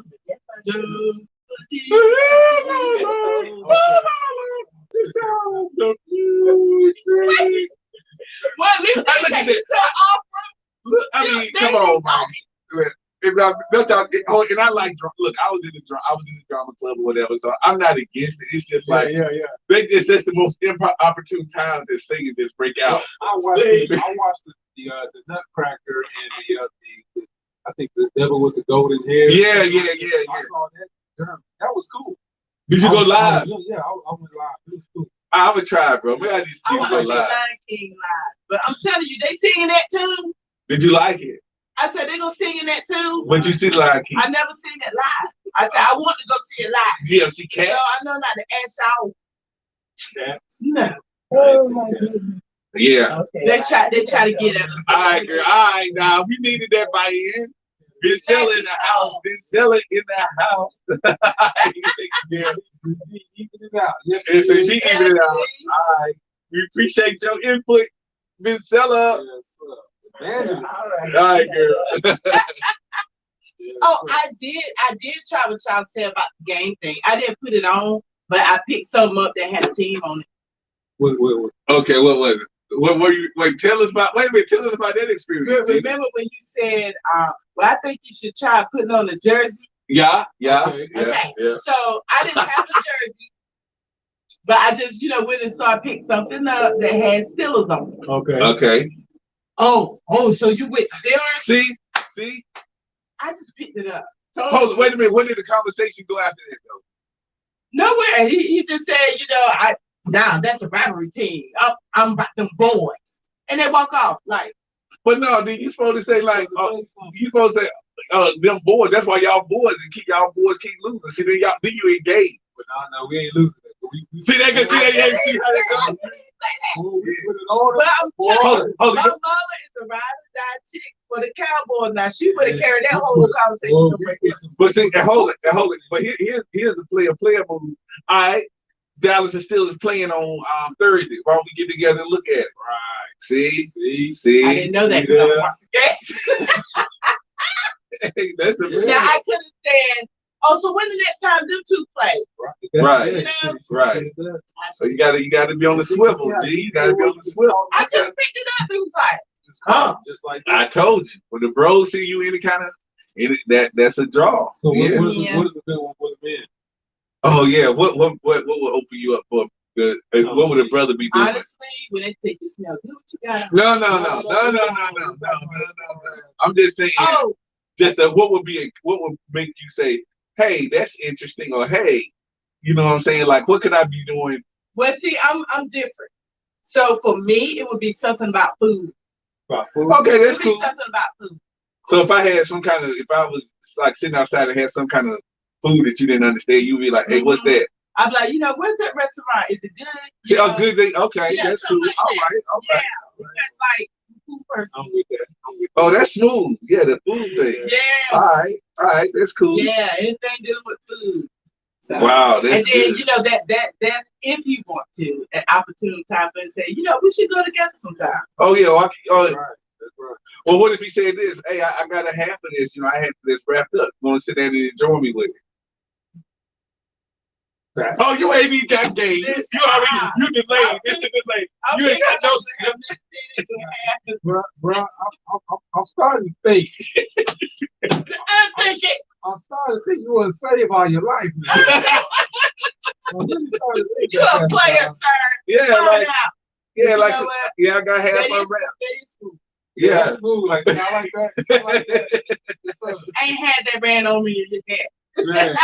The sound of music. Well, at least I look at that. Look, I mean, come on, man. Don't y'all get, and I like look. I was in the drama club or whatever, so I'm not against it. It's just like they just that's the most opportune times that singing just break out. I watched the Nutcracker and the I think the Devil with the Golden Hair. Yeah. I saw that was cool. Did you go live? Yeah, I went live. It was cool. I would try, bro. Maybe I need to I go want to see live. Lion King live, but I'm telling you, they singing that too. Did you like it? I said they gonna sing in that too. But you see Lion King? I never seen it live. I said I want to go see it live. Yeah, see Cats. So I know not to ask y'all. Cats. No. Oh my goodness. Yeah. Okay. They try to get at us. All right, girl. All right, now we needed that by end. Been selling in the house. Been selling in the house. Yeah, even it out. Yes, And so she even it out. All right. We appreciate your input, Miss Seller. Yes, All right, girl. Oh, I did try what y'all said about the game thing. I didn't put it on, but I picked something up that had a team on it. What? Okay, what was it? What were you? Wait, tell us about that experience. Remember when you said, well, I think you should try putting on a jersey. Yeah. Okay. So I didn't have a jersey, but I just, went and saw I picked something up that had Steelers on it. Okay. Oh, so you with Steelers? See? I just picked it up. Hold on, wait a minute. When did the conversation go after that, though? Nowhere. He just said, that's a rivalry team. I'm about them boys. And they walk off like. But no, then you supposed to say like, you supposed to say, them boys. That's why y'all boys and y'all boys keep losing. See, then you engaged. But no, we ain't losing it. See how that goes. But I'm telling you, my mother is a ride or die chick for the Cowboys. Now she would have carried that whole conversation. But see, hold it. But here's the player move. All right, Dallas is still playing on Thursday. Why don't we get together and look at it? Right. See. I didn't know that because I watched the game. Hey, that's the now I couldn't stand. Oh, so when the next time them two play? Right. So you gotta be on the swivel, G. You gotta be on the swivel. I just picked it up. It was like, just like that. I told you. When the bros see you any kind of that's a draw. So what Yeah. is the good one for the men? Oh yeah. What would open you up for the? What would a brother be doing? honestly, when they take you smell, do what you got. No. I'm just saying. Oh, Just what would make you say, hey, that's interesting, or hey, you know what I'm saying? Like, what could I be doing? well, see, I'm different. So for me, it would be something about food. Okay, that's It would be cool. something about food. So if I had if I was like sitting outside and had some kind of food that you didn't understand, you'd be like, hey, what's that? I'd be like, where's that restaurant? Is it good? See, good thing. Okay, Yeah, that's cool. something like All that. right. Because like food person. I'm with that. Oh, that's smooth. Yeah, the food thing. Yeah. All right, that's cool. Yeah, anything dealing with food. So, Wow, and that's then good. that's if you want to, an opportune time for and say, we should go together sometime. Oh yeah, That's right. well, what if he said this? Hey, I got a half of this. I had this wrapped up. Want to sit down and enjoy me with it? Oh, you ain't even got game. You delayed. It's the delay. You ain't got no. Bro, I'm starting to think. I'm thinking. I'm starting to think you want to save all your life, man. You're a player, sir. Yeah, Find out. yeah, You like know what? yeah, I got half That my is- rap. that is cool. Yeah. That's smooth like that. I like that. I ain't had that brand on me in your head. Man.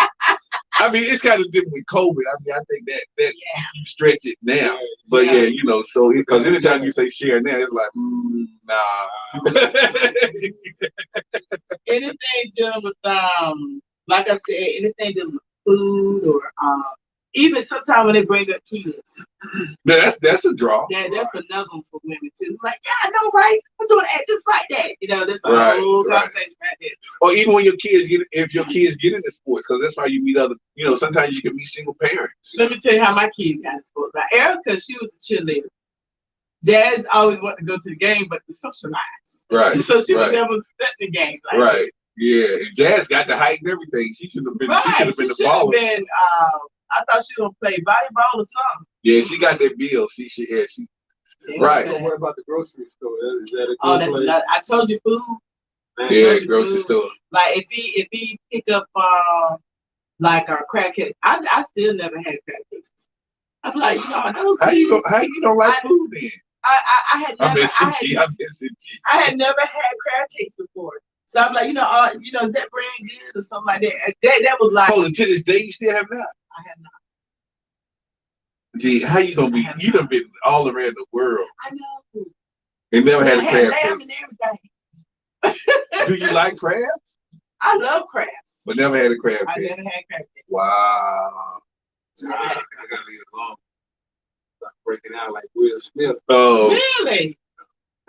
I mean, it's kind of different with COVID. I mean, I think that you stretch it now, but yeah, you know, so because anytime you say share now, it's like, nah. Anything dealing with like I said, anything dealing with food or even sometimes when they bring up kids. That's a draw. Yeah, that's another one for women too. Like, yeah, I know, right? I'm doing that just like that. You know, that's a whole conversation right there. Or even when if your kids get into sports, because that's how you meet other. You know, sometimes you can meet single parents. Let me tell you how my kids got into sports. Like Erica, she was a cheerleader. Jazz always wanted to go to the game, but to socialize. Right. So she would never sit in the game. Like right. Yeah. And Jazz got the height and everything. She should have been. Right. She should have been the baller. I thought she was gonna play volleyball or something. Yeah, she got that bill. She should. Yeah, she. Right. So what about the grocery store? Is that a good place? Another, I told you food. Yeah, grocery store. Like if he pick up like our crack cake, I still never had crack cakes. I'm like, you know, how you don't like food then? I had never had crab cakes before. So I'm like, you know, is that brand good or something like that? That was like. Oh, to this day, you still have not? I have not. Gee, how you gonna be? You done been all around the world. I know. And never had a crab lamb cake. And everything. Do you like crabs? I love crabs. But never had a crab cake. I never had crab cake. Wow. I gotta leave it alone. Start breaking out like Will Smith. Oh. Really?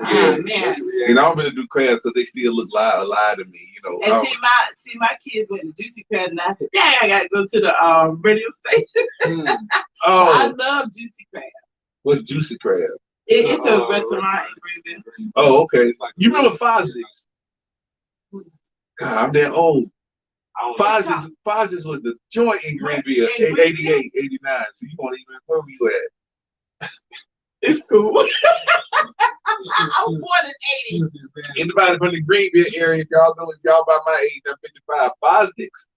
Yeah, man. And I don't really do crabs because they still look alive to me, you know. And see my kids went to Juicy Crab, and I said, "Dang, I gotta go to the radio station." Oh, I love Juicy Crab. What's Juicy Crab? It's a restaurant in Greenville. Oh, okay. It's like you remember Fozzie's? God, I'm that old. Fozzie's was the joint in Greenville, 88, 89. So you won't even know where you at. It's cool. I was born in 80. Anybody from the Greenville area, if y'all know, if y'all by my age, I'm 55. Fozzie's.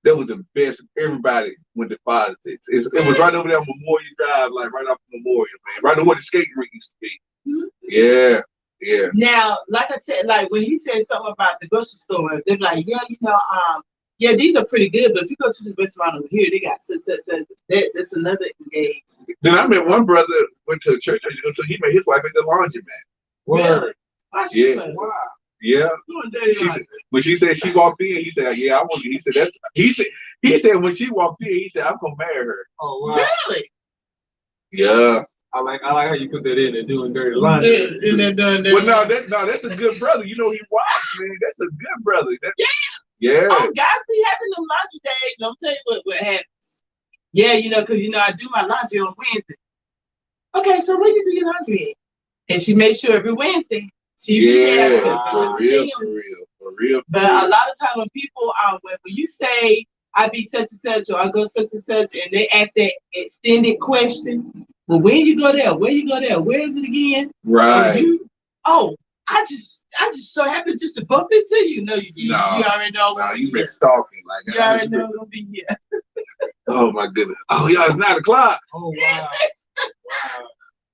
That was the best. Everybody went to Fozzie's. It was right over there on Memorial Drive, like right off Memorial, man. Right over where the skating rink used to be. Yeah. Yeah. Now, like I said, like when he said something about the grocery store, they're like, yeah, you know, yeah, these are pretty good, but if you go to the restaurant over here, they got that's another engaged. Then I met one brother went to a church. He met his wife at the laundromat. Really? Yeah. Wow. Yeah. When she said she walked in, he said, "Yeah, I want you." He said when she walked in, he said, "I'm gonna marry her." Oh wow. Really? Yeah. I like how you put that in there doing dirty laundry. Well, that's a good brother. You know he washed, man. That's a good brother. Yeah. Oh, guys be having them laundry days. I'll tell you what happens. Yeah, you know, because, you know, I do my laundry on Wednesday. Okay, so when you do your laundry? And she made sure every Wednesday she be there. For real. But a lot of time when people when you say I be such and such or I go such and such and they ask that extended question, well, when you go there? Where you go there? Where is it again? Right. I just so happen just to bump into you. No, you already know. No, you been stalking. Like you already know I'm gonna be here. Oh my goodness. Oh yeah, it's 9 o'clock. Oh wow. Wow.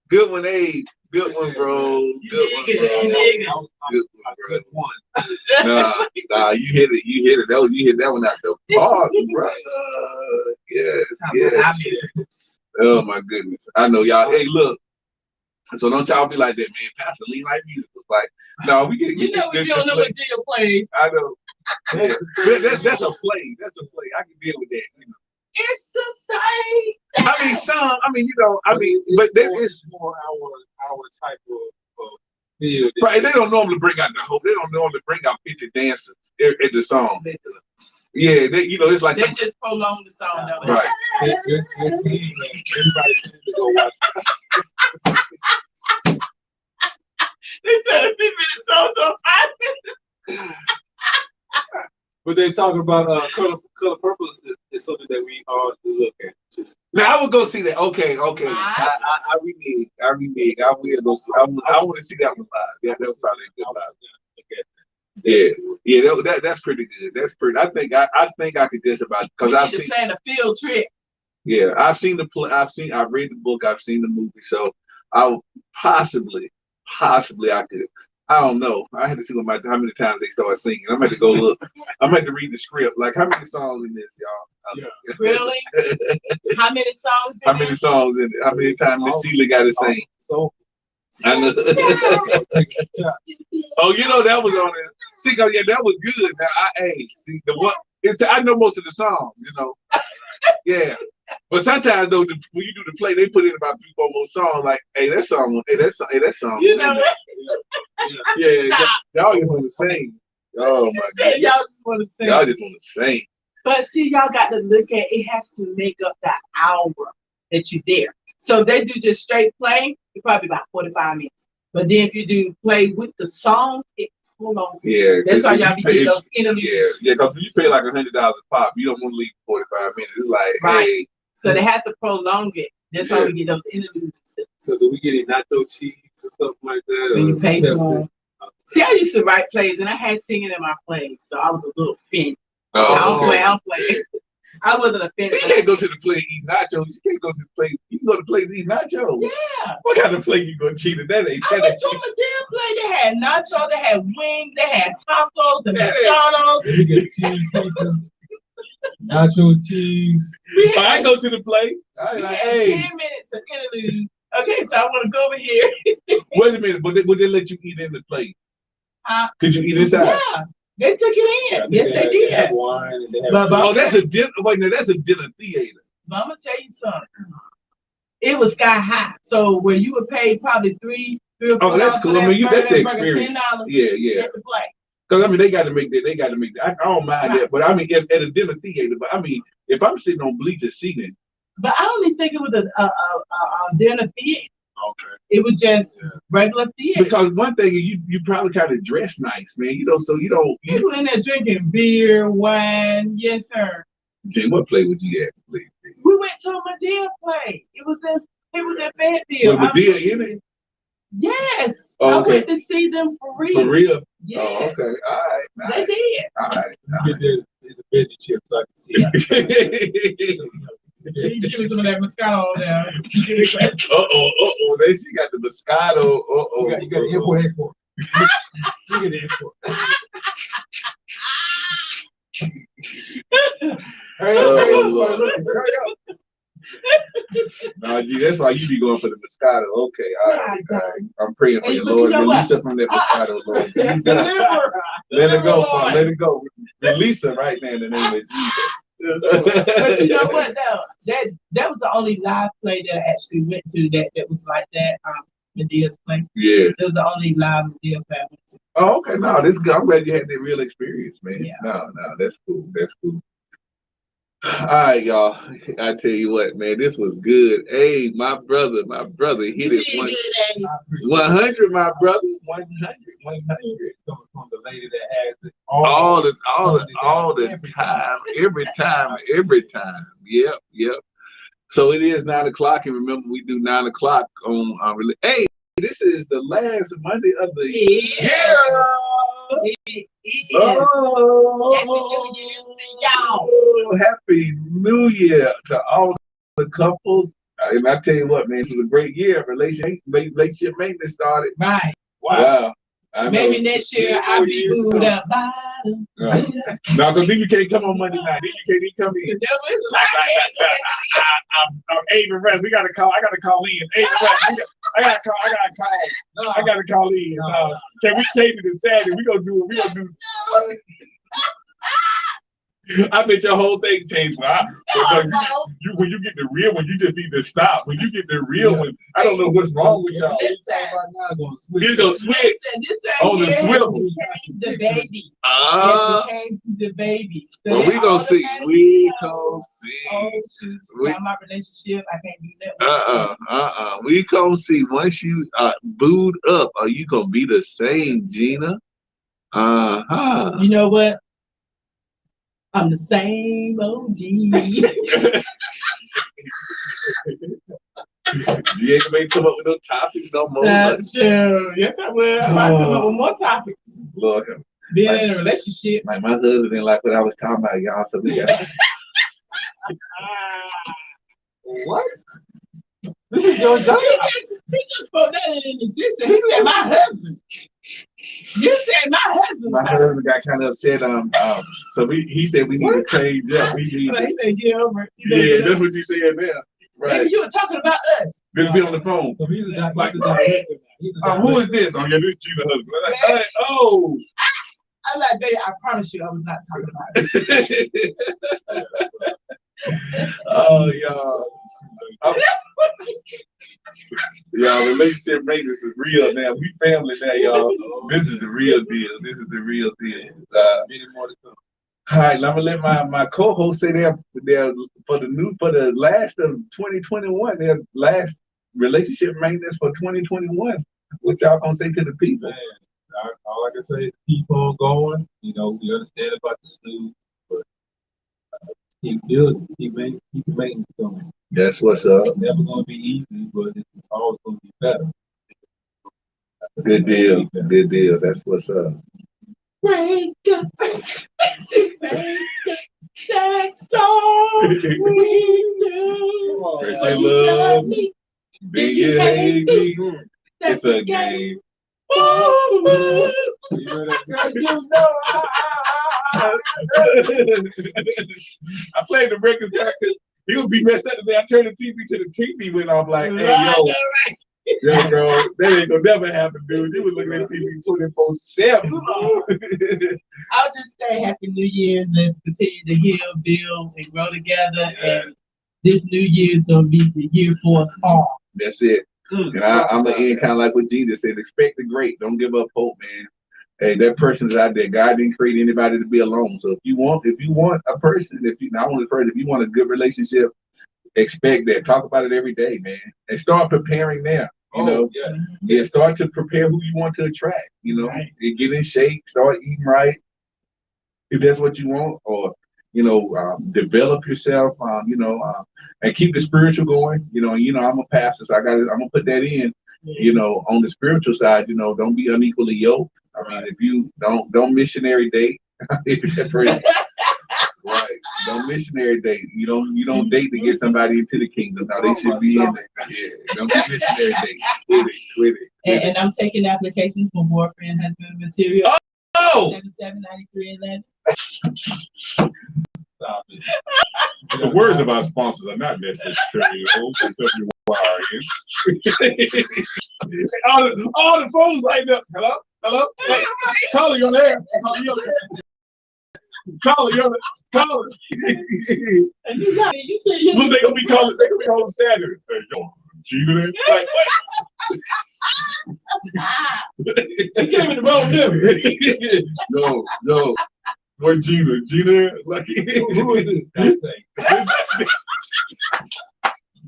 Good one, Abe. Good one, bro. Good one. Nah, you hit it. You hit that one out the park, bro. Yes. Oh my goodness. I know y'all. Hey, look. So don't y'all be like that, man. Pastor Lee like music. Like, no, we get. We don't know what deal plays. I know. Yeah. That's a play. That's a play. I can deal with that. You know. It's the same. I mean, you know, but it's more our type of feel. Right. They don't normally bring out the whole. They don't normally bring out 50 dancers in the song. Yeah, it's like they just prolong the song, though. Right. Everybody seems to go watch. They turn a 50-minute song to a 5-minute. But they talk about color purple is something that we all look at. Now I would go see that. Okay. I renege. I will go see. I want to see that one live. Yeah, that was probably a good live. Yeah. That's pretty good. That's pretty. I think I could just about because I've seen plan a field trip. Yeah, I've seen the play. I've read the book. I've seen the movie. So I would possibly I I don't know. I had to see how many times they started singing. I'm going to go look. I'm going to read the script. Like, how many songs in this, y'all? Yeah. Really? How many songs? How many songs in it? How many times Miss Celia got to sing? So. I know. Oh, you know that was on there. See, yeah, that was good. Now, see the one. I know most of the songs, you know. Yeah, but sometimes though, when you do the play, they put in about 3, 4 more songs. Like, hey, that song. That song. You know that? Yeah. Y'all just want to sing. Oh my God. Y'all just want to sing. Y'all just want to sing. But see, y'all got to look at it. Has to make up the hour that you're there. So if they do just straight play, it's probably about 45 minutes. But then if you do play with the song, it prolongs. Yeah, that's why y'all be getting those interviews. Yeah, because you pay like $100 a pop, you don't want to leave 45 minutes. It's like, right. Hey. So they have to prolong it. That's why we get those interviews. So do we get any nacho cheese or something like that? When you pay for see, I used to write plays, and I had singing in my plays, so I was a little offended. I don't play. I wasn't offended. You can't go to the play and eat nachos. You can't go to the play. You can go to the play and eat nachos. Yeah. What kind of play you gonna cheat at that? I went to a damn play. They had nachos, they had wings, they had tacos, and McDonald's. We get cheese pizza, nacho cheese. I go to the play. I we like, had hey. 10 minutes of interlude. Okay, so I want to go over here. Wait a minute, but would they let you eat in the plate? Could you eat inside? Yeah, they took it in. Yes, they did. They have wine and they have that's a dinner. Wait, no, that's a dinner theater. But I'm gonna tell you something. It was sky high, so where you would pay probably $3 or $4. Oh, that's cool. I mean, that's the experience. $10. Yeah. To play. Because I mean, they got to make that. I don't mind that, but I mean, at a dinner theater. But I mean, if I'm sitting on bleachers seating. But I don't even think it was a dinner theater. Okay. It was just regular theater. Because one thing you probably kind of dress nice, man. You know, so you don't. People in there drinking beer, wine. Yes, sir. Jay, what play would you at, please? We went to a Medea play. It was in Fayetteville. Was Medea in it? Yes. Oh, okay. I went to see them for real. For real? Yeah. Oh, okay. All right. They did. All right. There's a veggie chip so I can see it. You give me some of that Moscato on there. Then she got the Moscato. You got the import export. You get the export. Hurry up. No, gee, that's why you be going for the Moscato. Okay, all right. I'm praying for you, Lord. Release her from that Moscato, Lord. Let her go, Father. Let her go. Release her right now in the name of Jesus. But you know what though? That was the only live play that I actually went to that was like that. Medea's play. Yeah. It was the only live Medea play I went to. Oh, okay. No, this is good. I'm glad you had that real experience, man. Yeah. No, that's cool. That's cool. All right, y'all. I tell you what, man, this was good. Hey, my brother hit it 100, my brother. 100. From the lady that has it all the time, every time. Yep. So it is 9 o'clock, and remember we do 9 o'clock on hey, this is the last Monday of the year. Happy New Year to all the couples. And I tell you what, man, it was a great year. Relationship maintenance started. Right. Wow. Maybe next year I'll be moved up bottom. No, because then you can't come on Monday night. Then you can't even come in. I'm Abram Rest. I gotta call in. Abram Rest. I gotta call in. Can we change it to Saturday? We gonna do. I bet your whole thing changed. When you get the real one, you just need to stop. When you get the real one, I don't know what's wrong with y'all. He's gonna switch on the swivel. The baby. The baby. So well, we gonna see. My relationship, I can't do that. We gonna see once you booed up. Are you gonna be the same, Gina? You know what? I'm the same OG. You ain't gonna come up with no topics no more. Sure. Yes, I will. I might come up with more topics. Lord, being in a relationship. Like my husband didn't like what I was talking about, y'all. So we got. What? This is your job. He just spoke that in existence. He said, my husband. You said my husband. My husband got kind of upset. So he said we need to change up. We need. He said, get over it. Yeah, that's what you said there. Right. Maybe you were talking about us. Better be on the phone. So he's a Like, who is this? Oh yeah, this Gina husband. Like, oh. I'm like, baby, I promise you, I was not talking about it. Oh, y'all. Y'all, relationship maintenance is real now. We family now, y'all. This is the real deal. This is the real deal. Many more to come. All right, I'm gonna let my co-host say they're for the last of 2021, their last relationship maintenance for 2021. What y'all gonna say to the people? Man, all I can say is keep on going. You know, we understand about the snooze, but keep building, keep the maintenance going. That's what's up. It's never gonna be easy, but it's always gonna be better. Good deal. Good deal. That's what's up. Break up. That's all we do. First you love me, then you hate me. It's a game. Ooh. You know I played the record track. He would be messed up today. I turned the TV to the TV went off like, hey, yo, bro, that ain't gonna never happen, dude. You was looking at TV 24/7. I'll just say Happy New Year. Let's continue to heal, build, and grow together. And this New Year is gonna be the year for us all. That's it. And I'm gonna end kind of like what Jesus said: expect the great. Don't give up hope, man. Hey, that person's out there. God didn't create anybody to be alone. So if you want a person, if you want a good relationship, expect that. Talk about it every day, man, and start preparing now. Start to prepare who you want to attract. You know, get in shape, start eating right if that's what you want, or develop yourself. And keep the spiritual going. I'm a pastor, so I'm gonna put that in. On the spiritual side, don't be unequally yoked. I mean, if you don't missionary date, right? Don't missionary date. You don't date to get somebody into the kingdom. Now they should be in there. Yeah, don't be missionary date. Quit it. And I'm taking applications for boyfriend husband material. Oh! 779311. Stop it. The words of our sponsors are not necessarily WYRN. all the phones light up. Hello? Hey, caller, you're there. Caller, you're there. Caller. And you said Look, they gonna be calling Saturday. Hey, yo, Gina there? Like, what? She came in the wrong number. No. What Gina? Gina? Like, who is it?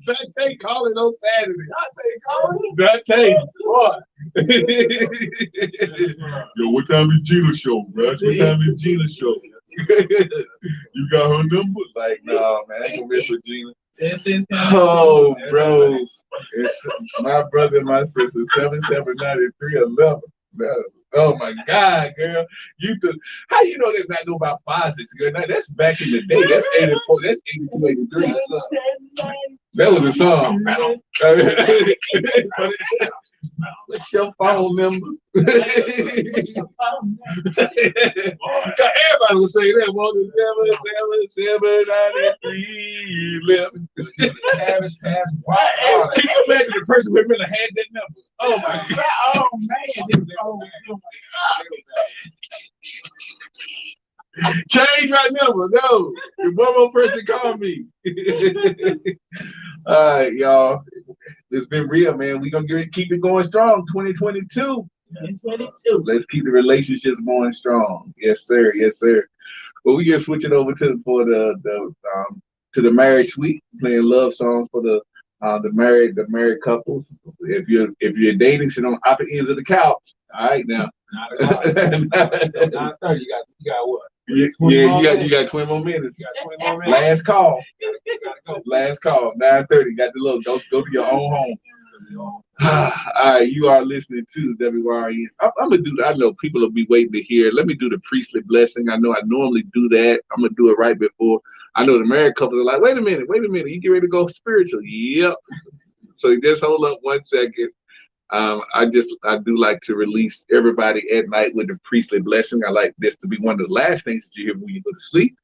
Dante calling on Saturday. Dante, what? Yo, what time is Gina's show, bro? What time is Gina's show? You got her number? Like, nah, man, I ain't gonna mess with Gina. Oh, bro. It's my brother and my sister, 779311. Oh my God, girl. How you know they not know about 5, 6, girl? Now, that's back in the day. That's 84, that's 82, 83. That was the song. What's your phone number? Everybody would say that. 1-777-9311. Can you imagine the person who really had that number? Oh my God. Oh man. Change my number. No. If one more person call me. All right, y'all. It's been real, man. We're going to keep it going strong. 2022. Let's keep the relationships going strong. Yes, sir. Yes, sir. Well, we can switch it over to the marriage suite, playing love songs for the married couples. If you're dating, sit on opposite ends of the couch. All right, now. 9:30. You got what? You got 20 more minutes. Last call. Last call. 9:30. Got the look. Go to your own home. All right, you are listening to WYRN. I'm gonna do that. I know people will be waiting to hear. Let me do the priestly blessing. I know I normally do that. I'm gonna do it right before. I know the married couples are like, wait a minute. You get ready to go spiritual? Yep. So just hold up 1 second. I do like to release everybody at night with a priestly blessing. I like this to be one of the last things that you hear when you go to sleep.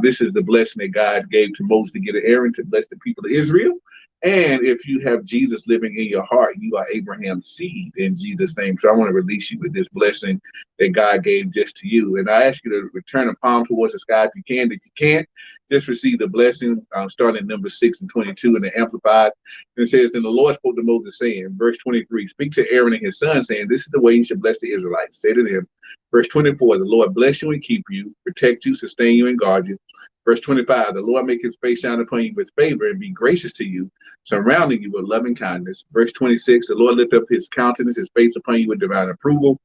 This is the blessing that God gave to Moses to give to Aaron to bless the people of Israel. And if you have Jesus living in your heart, you are Abraham's seed in Jesus' name. So I want to release you with this blessing that God gave just to you. And I ask you to return a palm towards the sky if you can. If you can't, just receive the blessing, starting in number 6 and 22 in the Amplified. And it says, then the Lord spoke to Moses, saying, verse 23, speak to Aaron and his son, saying, this is the way you should bless the Israelites. Say to them, verse 24, the Lord bless you and keep you, protect you, sustain you, and guard you. Verse 25, the Lord make his face shine upon you with favor and be gracious to you, surrounding you with loving kindness. Verse 26, the Lord lift up his countenance, his face upon you with divine approval,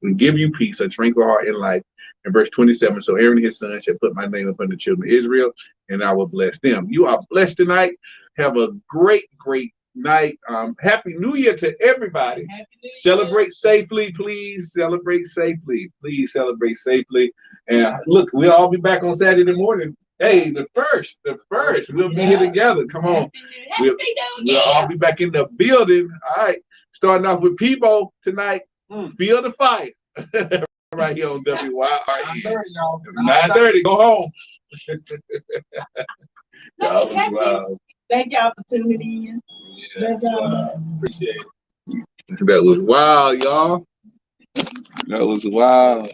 and give you peace, a tranquil heart and life. And verse 27, so Aaron and his son shall put my name upon the children of Israel, and I will bless them. You are blessed tonight. Have a great, great night. Happy New Year to everybody. Celebrate safely, please. Celebrate safely. Please celebrate safely. And look, we'll all be back on Saturday morning. Hey, the first, we'll be here together. Come on. We'll all be back in the building. All right. Starting off with Peebo tonight. Feel the fire. Right here on WYRN. 9:30, go home. Wow. Thank y'all for tuning in. Yeah, appreciate it. That was wild, y'all. That was wild.